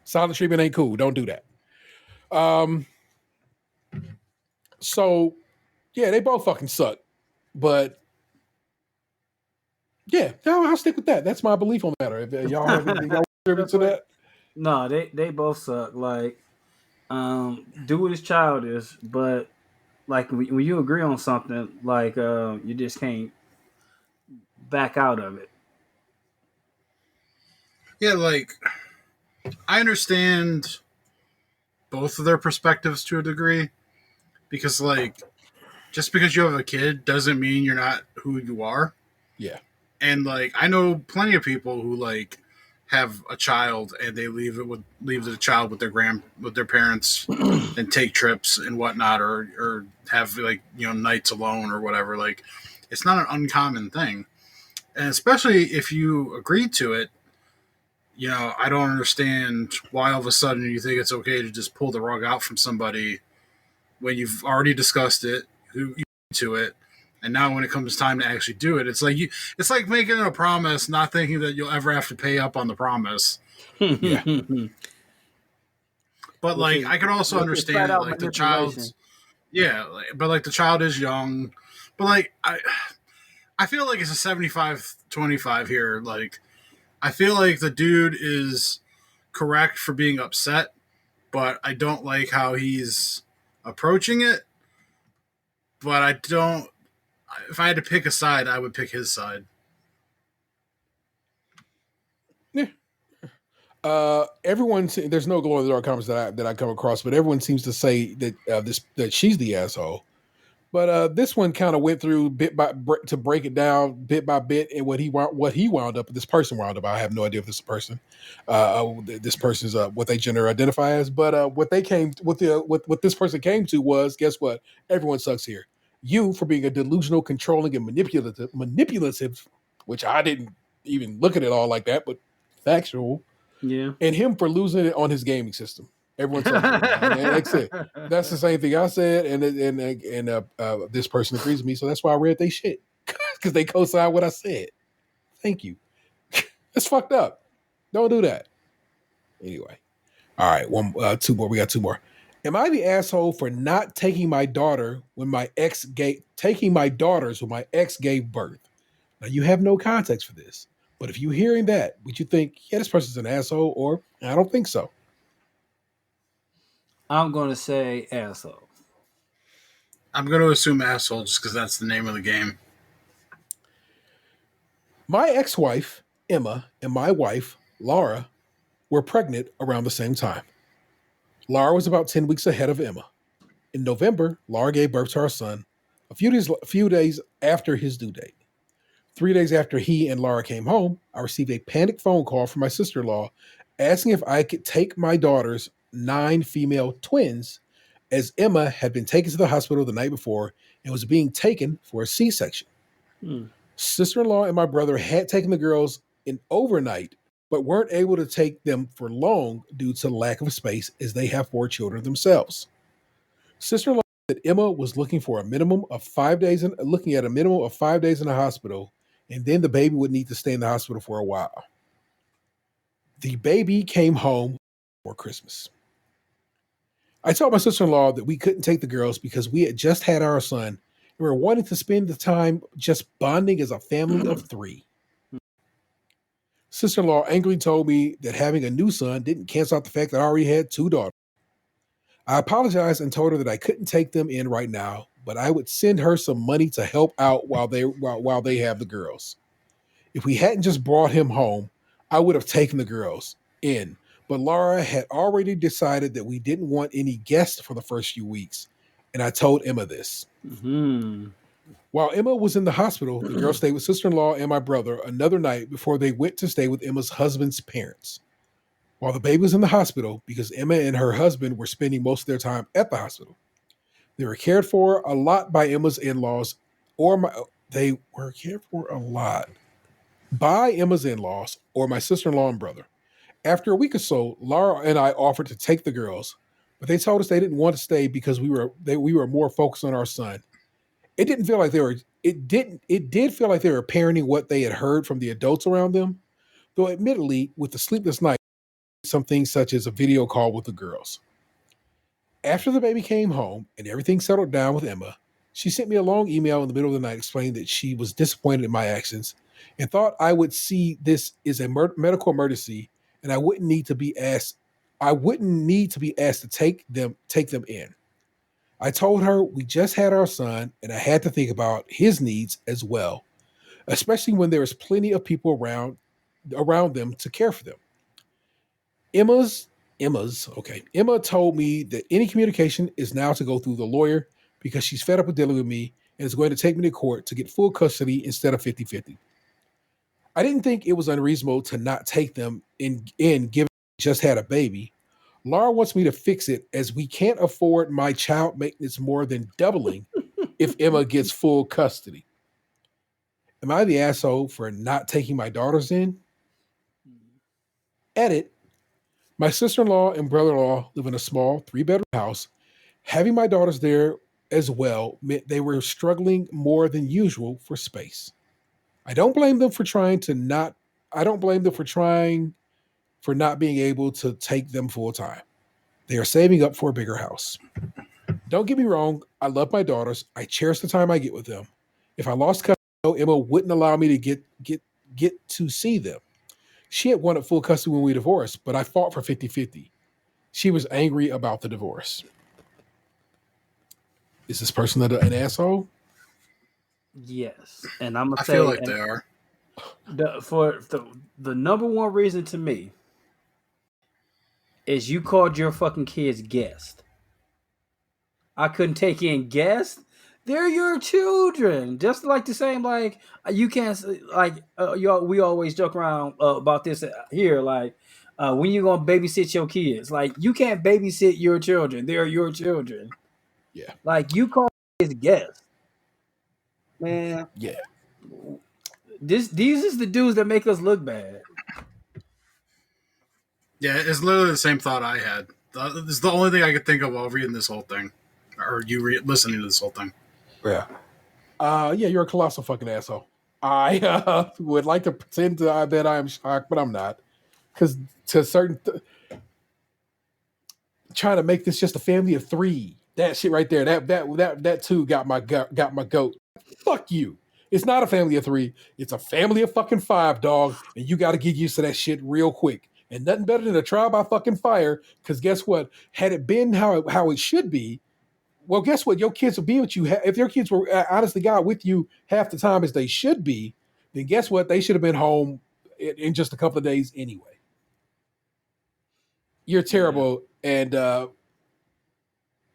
Silent treatment ain't cool. Don't do that. So, yeah, they both fucking suck. But, yeah, I'll stick with that. That's my belief on the matter. If y'all have anything y'all contribute to that? No, they both suck. Like, do is childish, but like when you agree on something, like you just can't back out of it. Yeah, like I understand both of their perspectives to a degree because like just because you have a kid doesn't mean you're not who you are. Yeah. And like I know plenty of people who like have a child and they leave the child with their parents and take trips and whatnot or have like nights alone or whatever. Like it's not an uncommon thing. And especially if you agree to it, I don't understand why all of a sudden you think it's okay to just pull the rug out from somebody when you've already discussed it, who you to it, and now when it comes time to actually do it, it's like making a promise, not thinking that you'll ever have to pay up on the promise. Yeah. But like, I could also understand that, like the child's, but like the child is young, but like I feel like it's a 75-25 here. Like, I feel like the dude is correct for being upset, but I don't like how he's approaching it. But I don't. If I had to pick a side, I would pick his side. Everyone, there's no glow in the dark comments that I come across, but everyone seems to say that that she's the asshole. But this one kind of went through to break it down bit by bit, and what he wound up. This person wound up. I have no idea if this is a person. This person's what they gender identify as. But what they came what this person came to was, guess what? Everyone sucks here. You for being a delusional, controlling, and manipulative, which I didn't even look at it all like that, but factual. Yeah. And him for losing it on his gaming system. Everyone sucks. That's it. That's the same thing I said, and this person agrees with me, so that's why I read they shit because they co-signed what I said. Thank you. It's fucked up. Don't do that. Anyway, all right. Two more. We got two more. Am I the asshole for not taking my daughter when my ex gave birth? Now you have no context for this, but if you're hearing that, would you think, yeah, this person's an asshole, or I don't think so? I'm going to say asshole. I'm going to assume asshole just because that's the name of the game. My ex-wife, Emma, and my wife, Laura, were pregnant around the same time. Laura was about 10 weeks ahead of Emma. In November, Laura gave birth to our son a few days after his due date. 3 days after he and Laura came home, I received a panicked phone call from my sister-in-law asking if I could take my daughter's 9 female twins, as Emma had been taken to the hospital the night before and was being taken for a C-section. Sister-in-law and my brother had taken the girls in overnight, but weren't able to take them for long due to lack of space, as they have 4 children themselves. Sister-in-law said Emma was looking at a minimum of 5 days in the hospital, and then the baby would need to stay in the hospital for a while. The baby came home for Christmas. I told my sister-in-law that we couldn't take the girls because we had just had our son and we were wanting to spend the time just bonding as a family of 3. Sister-in-law angrily told me that having a new son didn't cancel out the fact that I already had 2 daughters. I apologized and told her that I couldn't take them in right now, but I would send her some money to help out while they have the girls. If we hadn't just brought him home, I would have taken the girls in. But Laura had already decided that we didn't want any guests for the first few weeks, and I told Emma this. While Emma was in the hospital, the girls stayed with sister-in-law and my brother another night before they went to stay with Emma's husband's parents. While the baby was in the hospital, because Emma and her husband were spending most of their time at the hospital, they were cared for a lot by Emma's in-laws, or my sister-in-law and brother. After a week or so, Laura and I offered to take the girls, but they told us they didn't want to stay because we were more focused on our son. It did feel like they were parenting what they had heard from the adults around them, though admittedly, with the sleepless night, some things such as a video call with the girls. After the baby came home and everything settled down with Emma, she sent me a long email in the middle of the night explaining that she was disappointed in my actions and thought I would see this as a medical emergency and I wouldn't need to be asked to take them in. I told her we just had our son and I had to think about his needs as well, especially when there is plenty of people around them to care for them. Emma told me that any communication is now to go through the lawyer because she's fed up with dealing with me and is going to take me to court to get full custody instead of 50-50. I didn't think it was unreasonable to not take them in given we just had a baby. Laura wants me to fix it as we can't afford my child maintenance more than doubling if Emma gets full custody. Am I the asshole for not taking my daughters in? Edit. My sister-in-law and brother-in-law live in a small 3-bedroom house. Having my daughters there as well meant they were struggling more than usual for space. I don't blame them for not being able to take them full time. They are saving up for a bigger house. Don't get me wrong, I love my daughters. I cherish the time I get with them. If I lost custody, Emma wouldn't allow me to get to see them. She had wanted full custody when we divorced, but I fought for 50-50. She was angry about the divorce. Is this person an asshole? Yes. And I'm going to say... I feel like they are. The number one reason to me is you called your fucking kids guest. I couldn't take in guests. They're your children. Just like the same, like you can't we always joke around about this here. Like when you gonna babysit your kids? Like you can't babysit your children. They're your children. Yeah. Like you call his guests, man. Yeah. These is the dudes that make us look bad. Yeah, it's literally the same thought I had. This is the only thing I could think of while reading this whole thing, or listening to this whole thing. Yeah. Yeah, you're a colossal fucking asshole. I would like to pretend that I am shocked, but I'm not. Because to certain... trying to make this just a family of 3. That shit right there, that too got my goat. Fuck you. It's not a family of 3. It's a family of fucking 5, dog. And you got to get used to that shit real quick. And nothing better than a trial by fucking fire. Because guess what? Had it been how it should be, well, guess what? Your kids will be with you. If your kids were, honestly, God, with you half the time as they should be, then guess what? They should have been home in just a couple of days anyway. You're terrible. And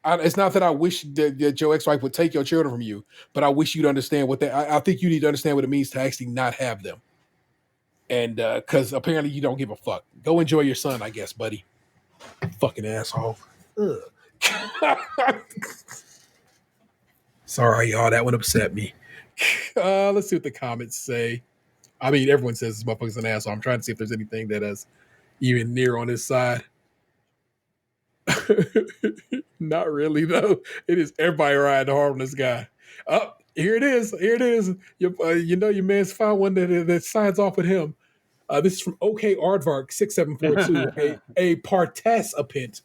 it's not that I wish that your ex-wife would take your children from you, but I wish you'd understand what I think you need to understand what it means to actually not have them. And because apparently you don't give a fuck. Go enjoy your son, I guess, buddy. Fucking asshole. Ugh. Sorry, y'all. That one upset me. Let's see what the comments say. I mean, everyone says this motherfucker's an asshole. I'm trying to see if there's anything that is even near on his side. Not really, though. It is everybody riding hard on this guy. Oh, here it is. Here it is. Your man's found one that signs off with him. This is from OK Aardvark 6742, a participant.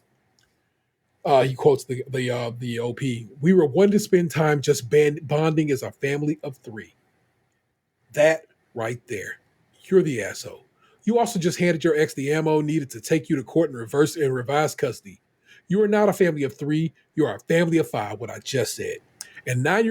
He quotes the OP. We were one to spend time just bonding as a family of 3. That right there. You're the asshole. You also just handed your ex the ammo needed to take you to court and revise custody. You are not a family of 3. You are a family of 5, what I just said. And 9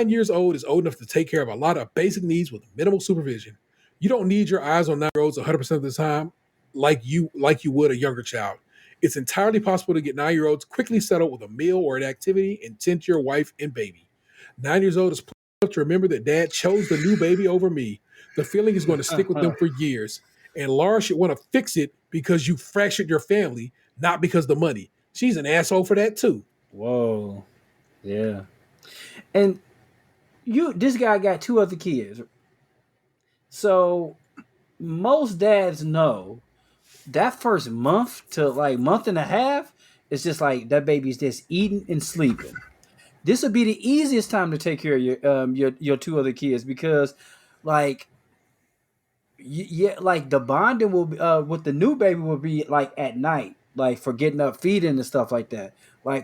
years old is old enough to take care of a lot of basic needs with minimal supervision. You don't need your eyes on 9-year-olds 100% of the time like you would a younger child. It's entirely possible to get 9-year-olds quickly settled with a meal or an activity and tend to your wife and baby. 9 years old is enough to remember that dad chose the new baby over me. The feeling is going to stick with them for years. And Laura should want to fix it because you fractured your family, not because of the money. She's an asshole for that too. Whoa. Yeah. And this guy got 2 other kids. So most dads know that first month to month and a half is just like that baby's just eating and sleeping. This would be the easiest time to take care of your 2 other kids because the bonding will be, with the new baby will be at night, for getting up, feeding and stuff like that.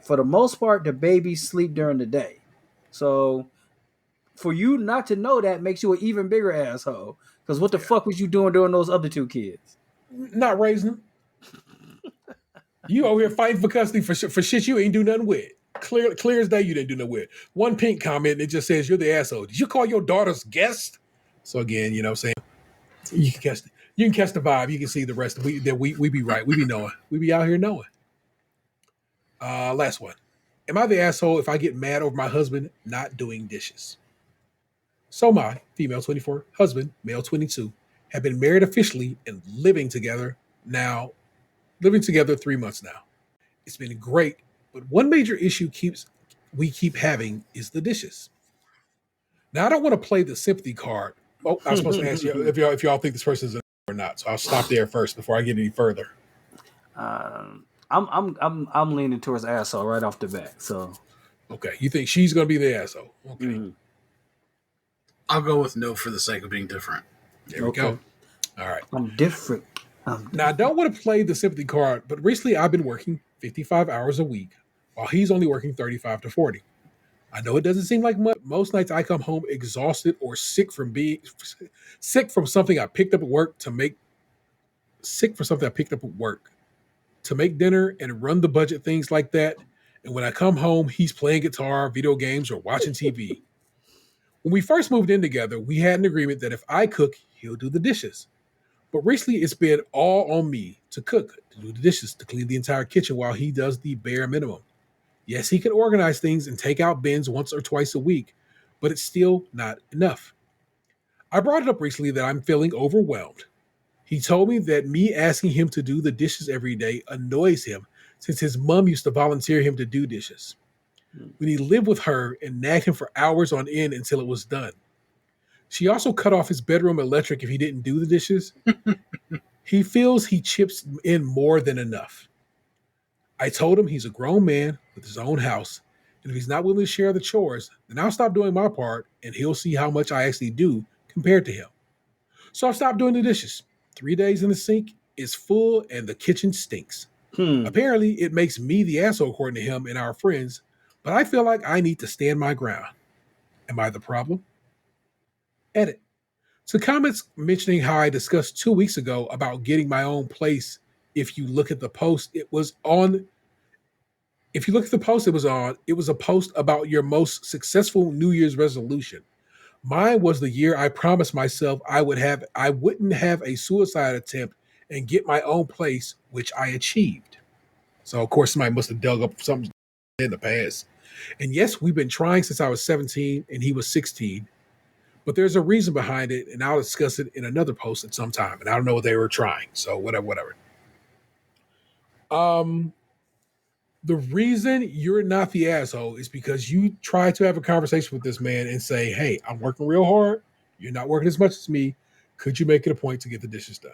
For the most part, the babies sleep during the day. So for you not to know that makes you an even bigger asshole. Because what the fuck was you doing during those other 2 kids? Not raising them. You over here fighting for custody for shit you ain't do nothing with. Clear as day, you didn't do nothing with. One pink comment, it just says you're the asshole. Did you call your daughter's guest? So again, you know what I'm saying? You can catch the vibe. You can see the rest. We be right. We be knowing. We be out here knowing. Last one. Am I the asshole if I get mad over my husband not doing dishes? So my female 24 husband, male 22, have been married officially and living together 3 months now. It's been great, but one major issue we keep having is the dishes. Now I don't want to play the sympathy card. Oh, I was supposed to ask you if y'all think this person is a or not. So I'll stop there first before I get any further. I'm leaning towards asshole right off the bat. So okay, you think she's going to be the asshole? Okay, I'll go with no for the sake of being different. There we go. All right, I'm different. Now I don't want to play the sympathy card, but recently I've been working 55 hours a week while he's only working 35 to 40. I know it doesn't seem like much. Most nights I come home exhausted or sick from something I picked up at work to make dinner and run the budget, things like that. And when I come home, he's playing guitar, video games, or watching TV. When we first moved in together, we had an agreement that if I cook, he'll do the dishes. But recently, it's been all on me to cook, to do the dishes, to clean the entire kitchen while he does the bare minimum. Yes, he can organize things and take out bins once or twice a week, but it's still not enough. I brought it up recently that I'm feeling overwhelmed. He told me that me asking him to do the dishes every day annoys him since his mom used to volunteer him to do dishes. When he lived with her and nagged him for hours on end until it was done. She also cut off his bedroom electric if he didn't do the dishes. He feels he chips in more than enough. I told him he's a grown man with his own house, and if he's not willing to share the chores, then I'll stop doing my part and he'll see how much I actually do compared to him. So I've stopped doing the dishes. 3 days in the sink is full and the kitchen stinks. Apparently, it makes me the asshole according to him and our friends, but I feel like I need to stand my ground. Am I the problem? Edit. So comments mentioning how I discussed 2 weeks ago about getting my own place. If you look at the post, it was on. If you look at the post, it was a post about your most successful New Year's resolution. Mine was the year I promised myself I wouldn't have a suicide attempt and get my own place, which I achieved. So of course somebody must have dug up something in the past. And yes, we've been trying since I was 17 and he was 16. But there's a reason behind it, and I'll discuss it in another post at some time. And I don't know what they were trying. So whatever. The reason you're not the asshole is because you try to have a conversation with this man and say, hey, I'm working real hard. You're not working as much as me. Could you make it a point to get the dishes done?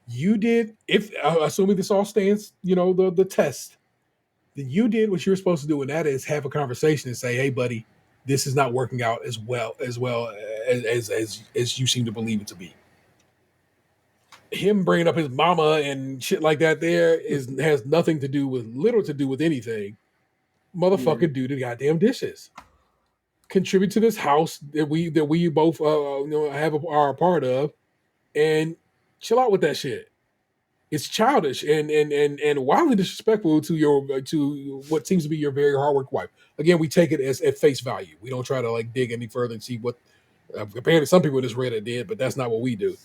You did, if assuming this all stands, the test, then you did what you're supposed to do, and that is have a conversation and say, hey, buddy, this is not working out as well as you seem to believe it to be. Him bringing up his mama and shit like that has little to do with anything. Motherfucker, do the goddamn dishes. Contribute to this house that we both are a part of, and chill out with that shit. It's childish and wildly disrespectful to what seems to be your very hard work wife. Again, we take it as at face value. We don't try to dig any further and see what. Apparently, some people just read it did, but that's not what we do.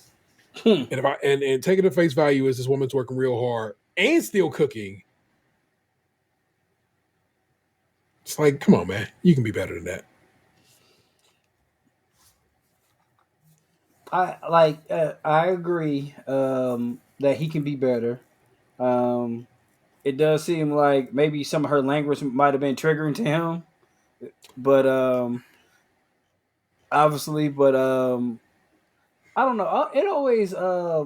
And if and take it at face value is this woman's working real hard and still cooking. It's like, come on, man, you can be better than that. I agree that he can be better. It does seem like maybe some of her language might have been triggering to him, but obviously, but I don't know. It always I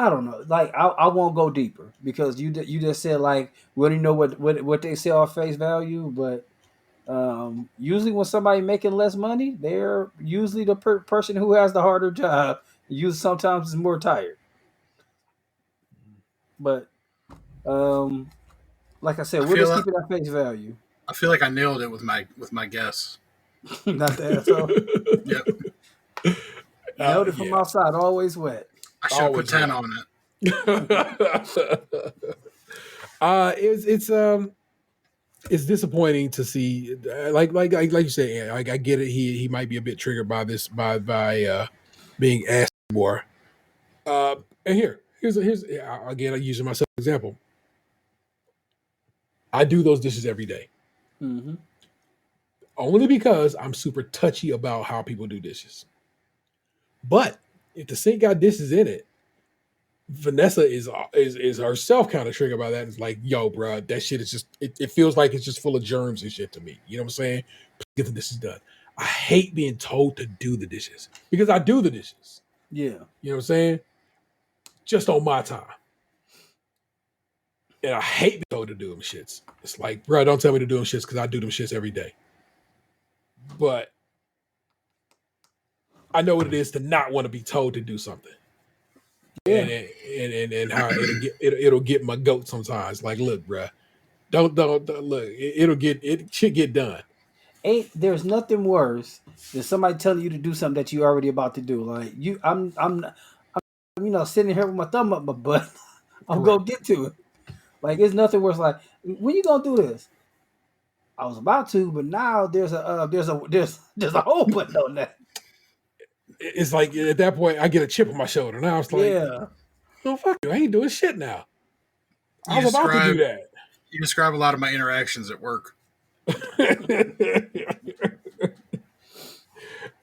don't know. Like I won't go deeper because you just said like we don't know what they say off face value, but usually when somebody making less money, they're usually the person who has the harder job. Usually sometimes is more tired. But like I said, we'll just keep it at face value. I feel like I nailed it with my guess. Not the asshole. Yep. Nailed it from outside, always wet. I should have put 10 on it. It's disappointing to see, like you said, I get it. He might be a bit triggered by this by being asked more. And here's again, I use myself as an example. I do those dishes every day. Mm-hmm. Only because I'm super touchy about how people do dishes. But if the sink got dishes in it, Vanessa is herself kind of triggered by that. It's like, yo, bro, that shit is just, it feels like it's just full of germs and shit to me. You know what I'm saying? Get the dishes done. I hate being told to do the dishes because I do the dishes. Yeah. You know what I'm saying? Just on my time. And I hate being told to do them shits. It's like, bro, don't tell me to do them shits because I do them shits every day. But I know what it is to not want to be told to do something. Yeah. And how it'll get my goat sometimes. Like, look, bro, don't look. It should get done. There's nothing worse than somebody telling you to do something that you already about to do. Like I'm sitting here with my thumb up my butt. I'm gonna get to it. Like it's nothing worse. Like when you gonna do this? I was about to, but now there's a whole button on that. it's like at that point I get a chip on my shoulder. Now it's like, Yeah. oh fuck you, I ain't doing shit now. I was about to do that. You describe a lot of my interactions at work.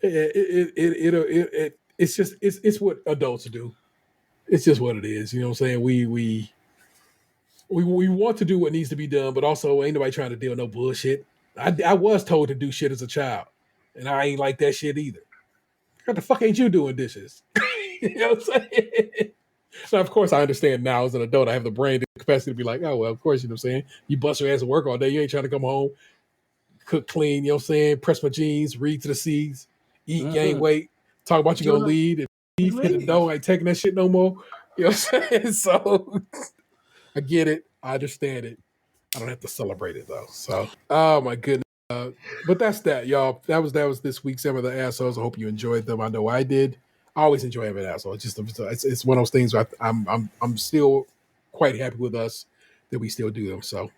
It's just it's what adults do. It's just what it is. You know what I'm saying? We want to do what needs to be done, but also ain't nobody trying to deal with no bullshit. I was told to do shit as a child, and I ain't like that shit either. What the fuck ain't you doing dishes? You know what I'm saying? So of course I understand now as an adult. I have the brain capacity to be like, oh well, of course, you know what I'm saying? You bust your ass at work all day. You ain't trying to come home, cook clean, you know what I'm saying? Press my jeans, read to the C's, eat, gain weight, talk about you gonna lead, and leave, hit the door, ain't taking that shit no more. You know what I'm saying? So I get it. I understand it. I don't have to celebrate it though. So oh my goodness. But that's that, y'all. That was this week's Some of the Assholes. I hope you enjoyed them. I know I did. I always enjoy having an asshole. It's one of those things where I'm still quite happy with us that we still do them. So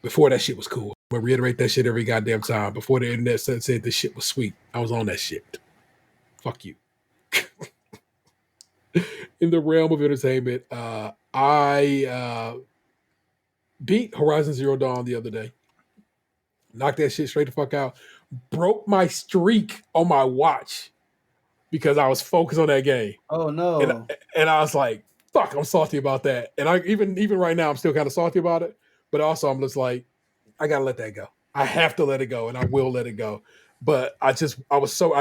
before that shit was cool. I'm gonna reiterate that shit every goddamn time. Before the internet said this shit was sweet, I was on that shit. Fuck you. In the realm of entertainment, I beat Horizon Zero Dawn the other day. Knocked that shit straight the fuck out. Broke my streak on my watch because I was focused on that game. Oh no. And I was like, fuck, I'm salty about that. And I even right now I'm still kind of salty about it. But also I'm just like, I gotta let that go. I have to let it go, and I will let it go. But I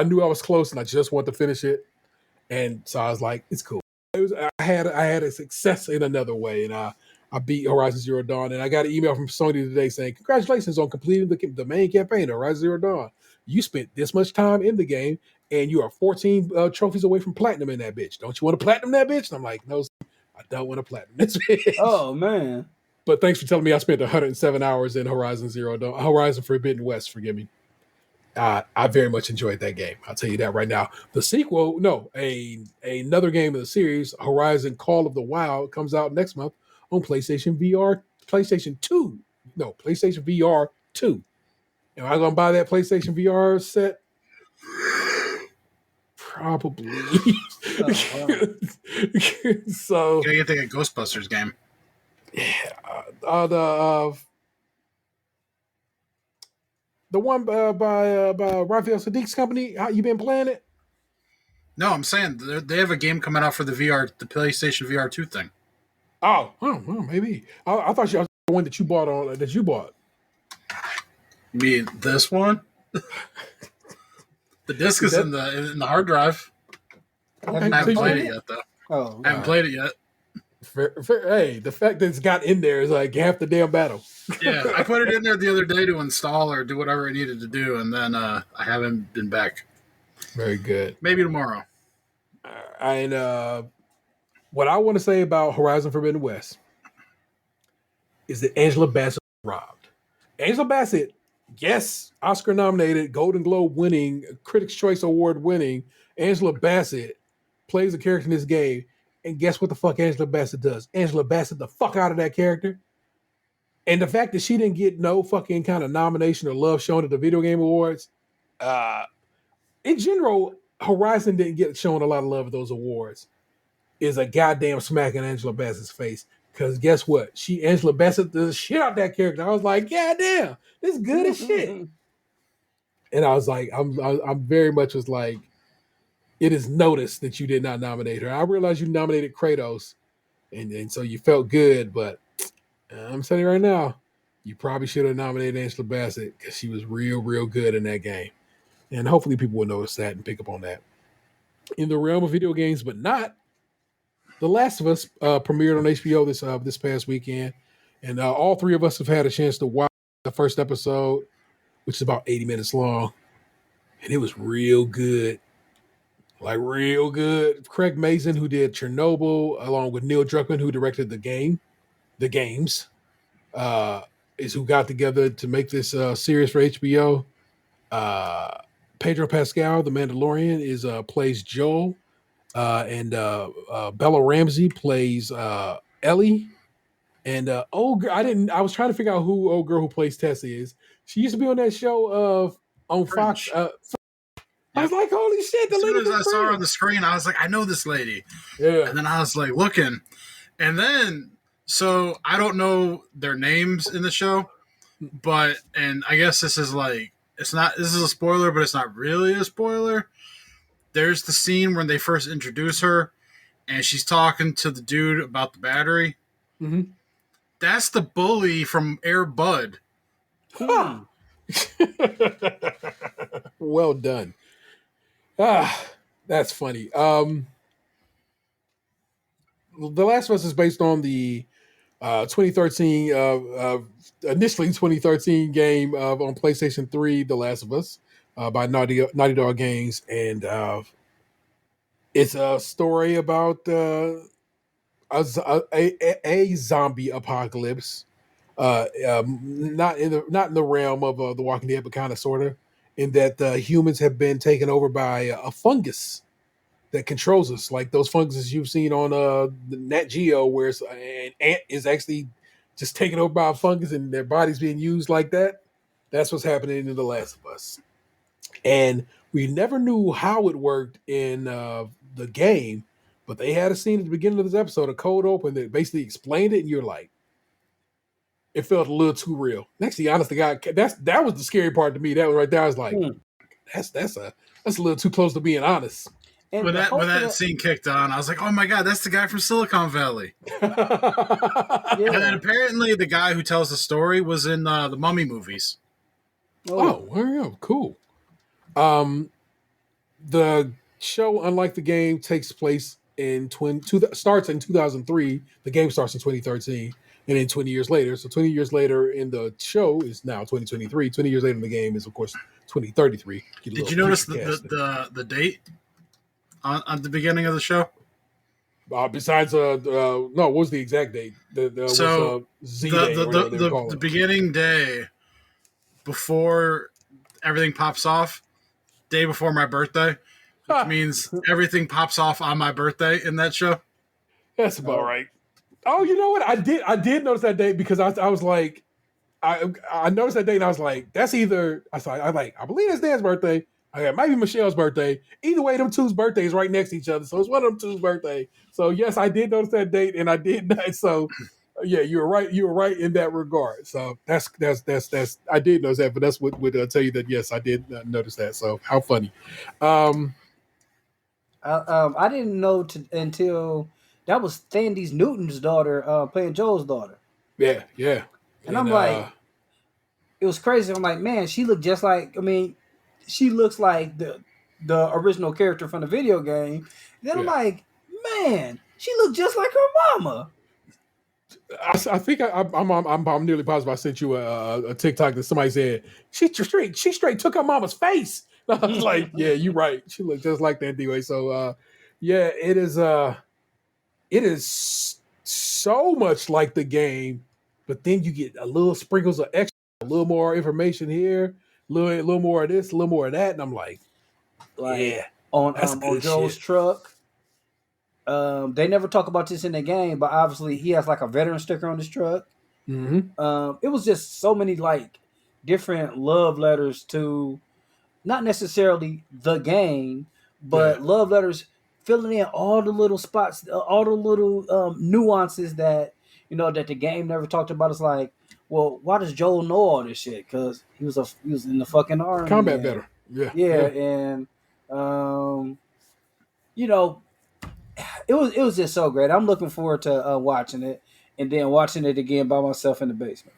knew I was close, and I just wanted to finish it. And so I was like, it's cool. I had a success in another way, and I beat Horizon Zero Dawn, and I got an email from Sony today saying, congratulations on completing the main campaign of Horizon Zero Dawn. You spent this much time in the game, and you are 14 trophies away from platinum in that bitch. Don't you want to platinum that bitch? And I'm like, no, I don't want to platinum this bitch. Oh man. But thanks for telling me I spent 107 hours in Horizon Forbidden West, forgive me. I very much enjoyed that game. I'll tell you that right now. The sequel, another game in the series, Horizon Call of the Wild, comes out next month on PlayStation VR 2. Am I going to buy that PlayStation VR set? Probably. So you think a Ghostbusters game? The one by Raphael Sadiq's company. How you been playing it? No, I'm saying they have a game coming out for the PlayStation VR 2 thing. Oh, well, maybe. I thought you was the one that you bought. You mean this one? The disc is in the hard drive. I haven't played it yet, though. Oh, I haven't played it yet. Hey, the fact that it's got in there is like half the damn battle. Yeah, I put it in there the other day to install or do whatever I needed to do, and then I haven't been back. Very good. Maybe tomorrow. And what I want to say about Horizon Forbidden West is that Angela Bassett was robbed. Angela Bassett, yes, Oscar nominated, Golden Globe winning, Critics' Choice Award winning, Angela Bassett plays a character in this game. And guess what the fuck Angela Bassett does? Angela Bassett the fuck out of that character. And the fact that she didn't get no fucking kind of nomination or love shown at the Video Game Awards, in general, Horizon didn't get shown a lot of love at those awards, is a goddamn smack in Angela Bassett's face. Because guess what? Angela Bassett the shit out that character. I was like, yeah, damn, this is good as shit. And I was like, I'm very much was like, it is noticed that you did not nominate her. I realized you nominated Kratos, and so you felt good, but I'm saying right now, you probably should have nominated Angela Bassett because she was real, real good in that game. And hopefully people will notice that and pick up on that. In the realm of video games, but not, The Last of Us premiered on HBO this past weekend, and all three of us have had a chance to watch the first episode, which is about 80 minutes long, and it was real good. Like real good. Craig Mazin, who did Chernobyl, along with Neil Druckmann, who directed the games, is who got together to make this series for HBO. Pedro Pascal, the Mandalorian, plays Joel, and Bella Ramsey plays Ellie. And old girl, I was trying to figure out who old girl who plays Tessa is. She used to be on that show on Fox. I was like, holy shit, the As lady soon as from I saw her Friends. on the screen, I was like, I know this lady. Yeah. And then I was like looking. And then, so I don't know their names in the show, and I guess this is like, this is a spoiler, but it's not really a spoiler. There's the scene when they first introduce her and she's talking to the dude about the battery. Mm-hmm. That's the bully from Air Bud. Huh. Well done. That's funny. The Last of Us is based on the 2013, initially 2013 game on PlayStation 3, The Last of Us, by Naughty Dog Games, and it's a story about a zombie apocalypse. Not in the realm of The Walking Dead, but kind of sort of, in that humans have been taken over by a fungus that controls us, like those funguses you've seen on the Nat Geo, where an ant is actually just taken over by a fungus and their body's being used like that. That's what's happening in The Last of Us, and we never knew how it worked in the game, but they had a scene at the beginning of this episode, a cold open, that basically explained it, and you're like, it felt a little too real. Next to be honest, that was the scary part to me. That was right there. I was like, that's a little too close to being honest. And When that scene kicked on, I was like, oh my God, that's the guy from Silicon Valley. yeah. And then apparently the guy who tells the story was in the Mummy movies. Oh, there you go. Cool. The show, unlike the game, takes place starts in 2003. The game starts in 2013. And then 20 years later, so 20 years later in the show is now 2023. 20 years later in the game is, of course, 2033. Did you notice the date on the beginning of the show? Besides, no, what was the exact date? The beginning day before everything pops off, day before my birthday, which means everything pops off on my birthday in that show. That's about right. Oh, you know what? I did notice that date because I was like, I noticed that date and I was like, that's either I believe it's Dan's birthday. It might be Michelle's birthday. Either way, them two's birthdays right next to each other, so it's one of them two's birthday. So yes, I did notice that date, and I did that. So yeah, you were right. You were right in that regard. So that's I did notice that, but that's what would tell you that yes, I did notice that. So how funny. I didn't know until that was Thandie Newton's daughter playing Joel's daughter. Yeah. And I'm like, it was crazy. I'm like, man, she looked just like. I mean, she looks like the original character from the video game. Then I'm like, man, she looked just like her mama. I think I'm nearly positive I sent you a TikTok that somebody said she straight took her mama's face. I was like, yeah, you're right. She looked just like that anyway. So yeah, it is so much like the game, but then you get a little sprinkles of extra, a little more information here, a little more of this, a little more of that, and I'm like yeah, on Joel's truck. They never talk about this in the game, but obviously he has like a veteran sticker on his truck. Mm-hmm. It was just so many like different love letters to not necessarily the game, but love letters filling in all the little spots, all the little nuances that that the game never talked about. It's like, well, why does Joel know all this shit? Because he was in the fucking army, combat veteran. And it was just so great. I'm looking forward to watching it and then watching it again by myself in the basement.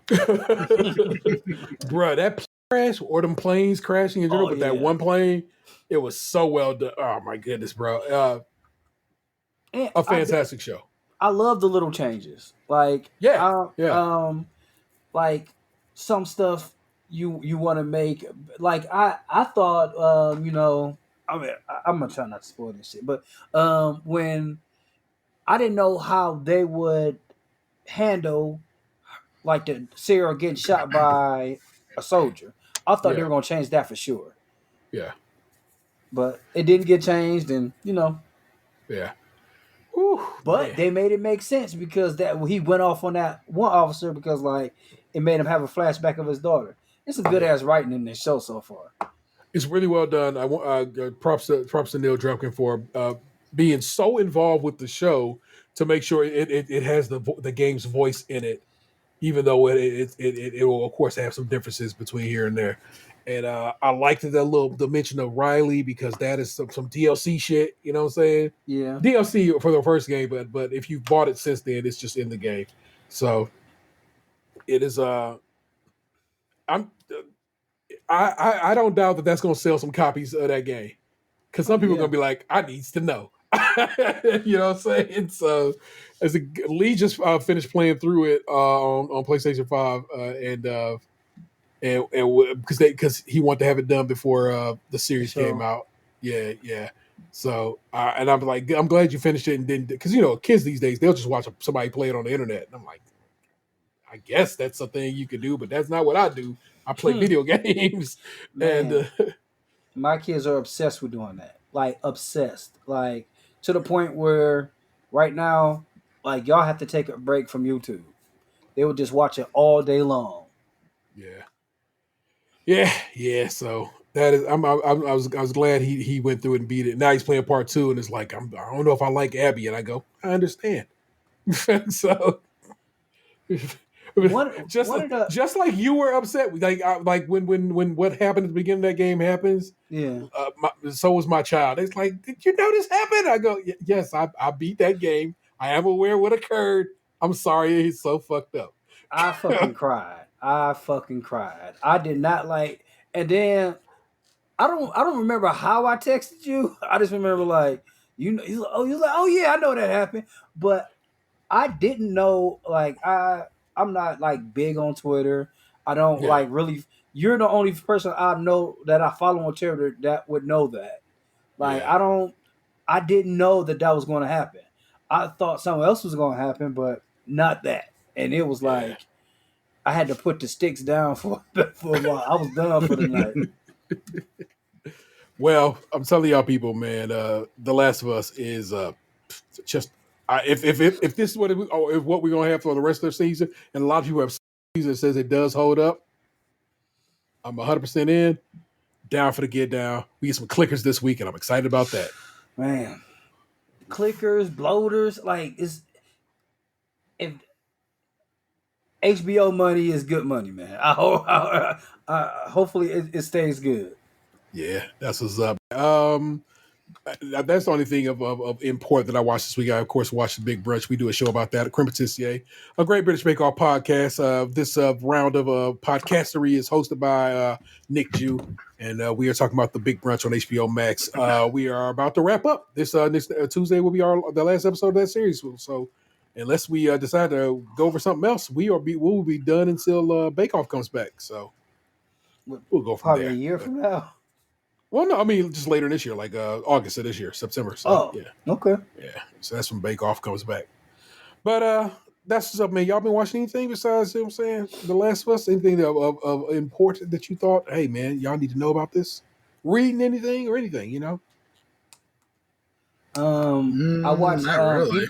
Bruh, that crash or them planes crashing in general, but that one plane, it was so well done. Oh my goodness, bro. A fantastic show. I love the little changes. Like like some stuff you want to make. Like I thought I mean, I'm gonna try not to spoil this shit, but when I didn't know how they would handle like the Sarah getting shot by a soldier, I thought they were gonna change that for sure. Yeah, but it didn't get changed, and yeah. But they made it make sense because he went off on that one officer because like it made him have a flashback of his daughter. It's some good ass writing in this show so far. It's really well done. I want props to Neil Druckmann for being so involved with the show to make sure it has the game's voice in it, even though it will of course have some differences between here and there. And I liked that little dimension of Riley because that is some DLC shit. You know what I'm saying? Yeah. DLC for the first game, but if you've bought it since then, it's just in the game. So it is. I'm. I don't doubt that that's going to sell some copies of that game because some people are going to be like, I needs to know. You know what I'm saying? So, Lee just finished playing through it on PlayStation 5, and because he wanted to have it done before the series came out. Yeah. So, and I'm like, I'm glad you finished it and didn't, because kids these days they'll just watch somebody play it on the internet, and I'm like, I guess that's a thing you could do, but that's not what I do. I play video games, and my kids are obsessed with doing that. Like obsessed, like to the point where right now, like y'all have to take a break from YouTube. They would just watch it all day long. Yeah. So that is, I was glad he went through it and beat it. Now he's playing part 2, and it's like I don't know if I like Abby, and I go, I understand. So. Just like you were upset, like when what happened at the beginning of that game happens. Yeah. So was my child. It's like, did you know this happened? I go, yes, I beat that game. I am aware of what occurred. I'm sorry, it's so fucked up. I fucking cried. I did not like, and then I don't remember how I texted you. I just remember like he's like, oh yeah, I know that happened, but I didn't know, like, I'm not like big on Twitter. I don't like really. You're the only person I know that I follow on Twitter that would know that. Like, I didn't know that was going to happen. I thought something else was going to happen, but not that. And it was like I had to put the sticks down for a while. I was done for the night. Well, I'm telling y'all people, man, The Last of Us is just. If this is what we're gonna have for the rest of the season, and a lot of people have season that says it does hold up, I'm 100% in. Down for the get down. We get some clickers this week, and I'm excited about that. Man, clickers, bloaters, like if HBO money is good money, man. Hopefully it stays good. Yeah, that's what's up. That's the only thing of import that I watched this week. I, of course, watched The Big Brunch. We do a show about that at Crimpetissier, a Great British Bake Off podcast. This round of podcastery is hosted by Nick Jew, and we are talking about The Big Brunch on HBO Max. We are about to wrap up. This next Tuesday will be the last episode of that series. So unless we decide to go over something else, we will be done until Bake Off comes back. So we'll go from there. Probably a year from now. Well, no, I mean just later this year, like August of this year, September. So, yeah. Okay. Yeah, so that's when Bake Off comes back. But that's what's up, man. Y'all been watching anything besides, you know what I'm saying, The Last of Us? Anything of important that you thought, hey, man, y'all need to know about this? Reading anything or anything, I watched. Not really.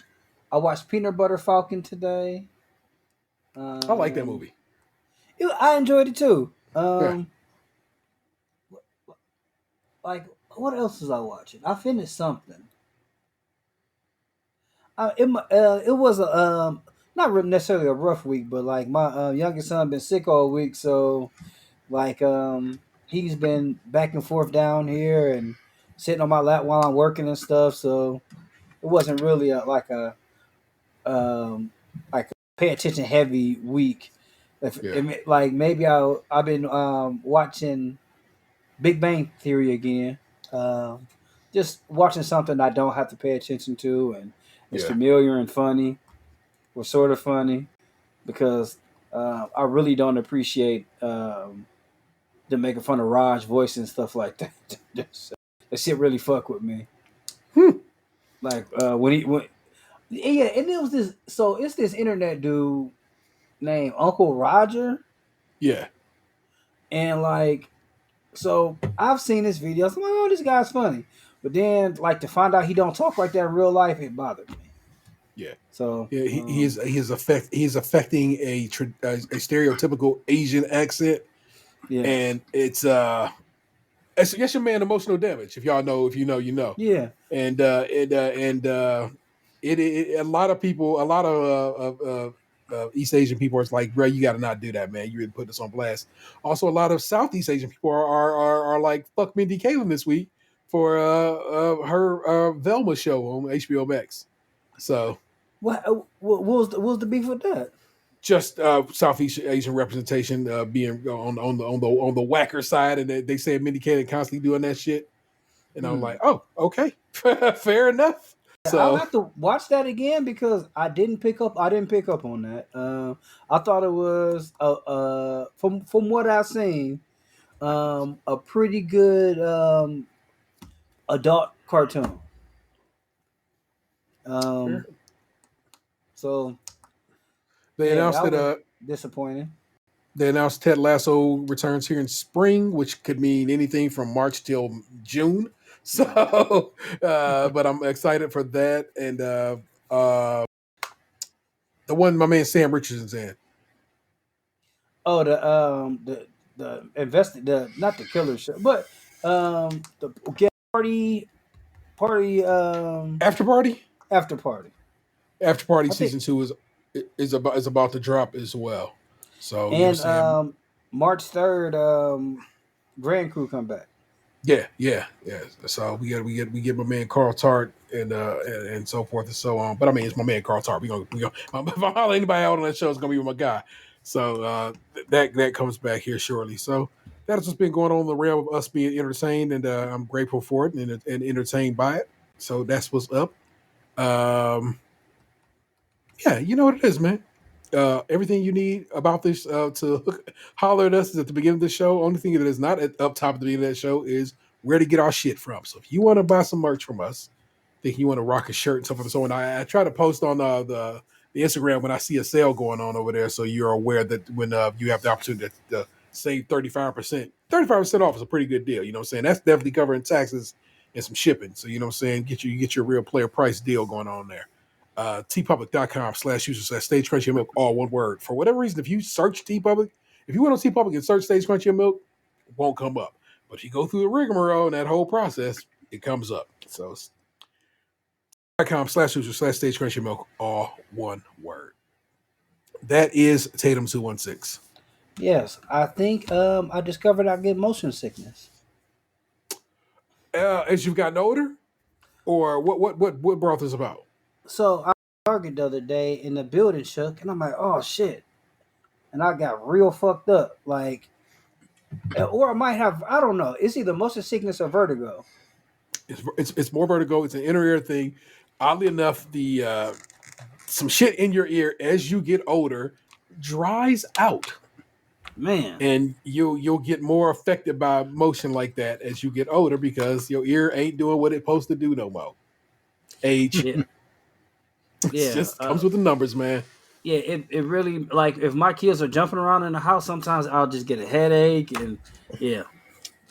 I watched Peanut Butter Falcon today. I like that movie. I enjoyed it too. Yeah. Like, what else was I watching? I finished something. It was not necessarily a rough week, but like my youngest son been sick all week, so like he's been back and forth down here and sitting on my lap while I'm working and stuff. So it wasn't really like a pay attention heavy week. Like maybe I've been watching Big Bang Theory again. Just watching something I don't have to pay attention to, and it's familiar and funny, or sort of funny, because I really don't appreciate them making fun of Raj's voice and stuff like that. That shit really fuck with me. Like and it was this. So it's this internet dude named Uncle Roger. Yeah. And like, so I've seen this video. I'm like, oh, this guy's funny. But then, like, to find out he don't talk like that in real life, it bothered me. Yeah. So yeah, he's affecting a stereotypical Asian accent. Yeah. And it's Yes, your man, Emotional Damage. If y'all know, if you know, you know. Yeah. And a lot of people, a lot of East Asian people are like, bro, you got to not do that, man. You really put this on blast. Also, a lot of Southeast Asian people are like, fuck Mindy Kaling this week for her Velma show on HBO Max. So What was the beef with that? just Southeast Asian representation being on the whacker side, and they say Mindy Kaling constantly doing that shit, and I'm like, oh, okay, fair enough. I'll So have to watch that again because I didn't pick up on that. I thought it was from what I've seen, a pretty good adult cartoon. So they yeah, announced that was that disappointing. they announced Ted Lasso returns here in spring, which could mean anything from March till June. So, but I'm excited for that, and the one my man Sam Richardson's in. Oh, the not the killer show, but the party After Party. after party. After Party I think, season 2 is about to drop as well. So you know what and I'm saying? March 3rd, Grand Crew come back. Yeah. So we get my man Carl Tart and so forth and so on. But I mean, it's my man Carl Tart. We gonna if I holler anybody out on that show, it's gonna be my guy. So that comes back here shortly. So that's what's been going on in the realm of us being entertained, and I'm grateful for it and entertained by it. So that's what's up. Yeah, you know what it is, man. Everything you need about this to holler at us is at the beginning of the show. Only thing that is not up top at the beginning of that show is where to get our shit from. So if you want to buy some merch from us, think you want to rock a shirt and stuff and so on, I try to post on the Instagram when I see a sale going on over there, so you're aware that when you have the opportunity to save 35% off is a pretty good deal. You know what I'm saying? That's definitely covering taxes and some shipping. So you know what I'm saying? Get your real player price deal going on there. tpublic.com/user/stage crunchy milk, all one word. For whatever reason, if you search TeePublic, if you went on TeePublic and search stage crunchy milk, it won't come up. But if you go through the rigmarole and that whole process, it comes up. So .com/user/stage crunchy milk, all one word. That is Tatum 216. Yes, I think I discovered I get motion sickness. As you've gotten older, or what brought this about? So I was at Target the other day and the building shook, and I'm like, oh shit, and I got real fucked up. Like, or I might have, I don't know. It's either motion sickness or vertigo. It's more vertigo. It's an inner ear thing. Oddly enough, the some shit in your ear as you get older dries out. Man. And you'll get more affected by motion like that as you get older because your ear ain't doing what it's supposed to do no more. Age. Yeah. It just comes with the numbers, man. Yeah, it really, like, if my kids are jumping around in the house, sometimes I'll just get a headache, and yeah,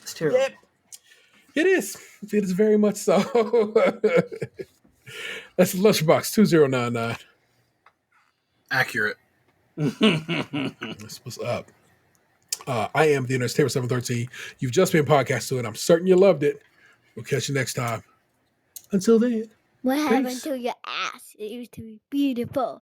it's terrible. Yep. It is. It is very much so. That's Lunchbox 2099. Accurate. That's what's up. I am the Internet Table 713. You've just been podcast to it. I'm certain you loved it. We'll catch you next time. Until then. What happened to your ass? It used to be beautiful.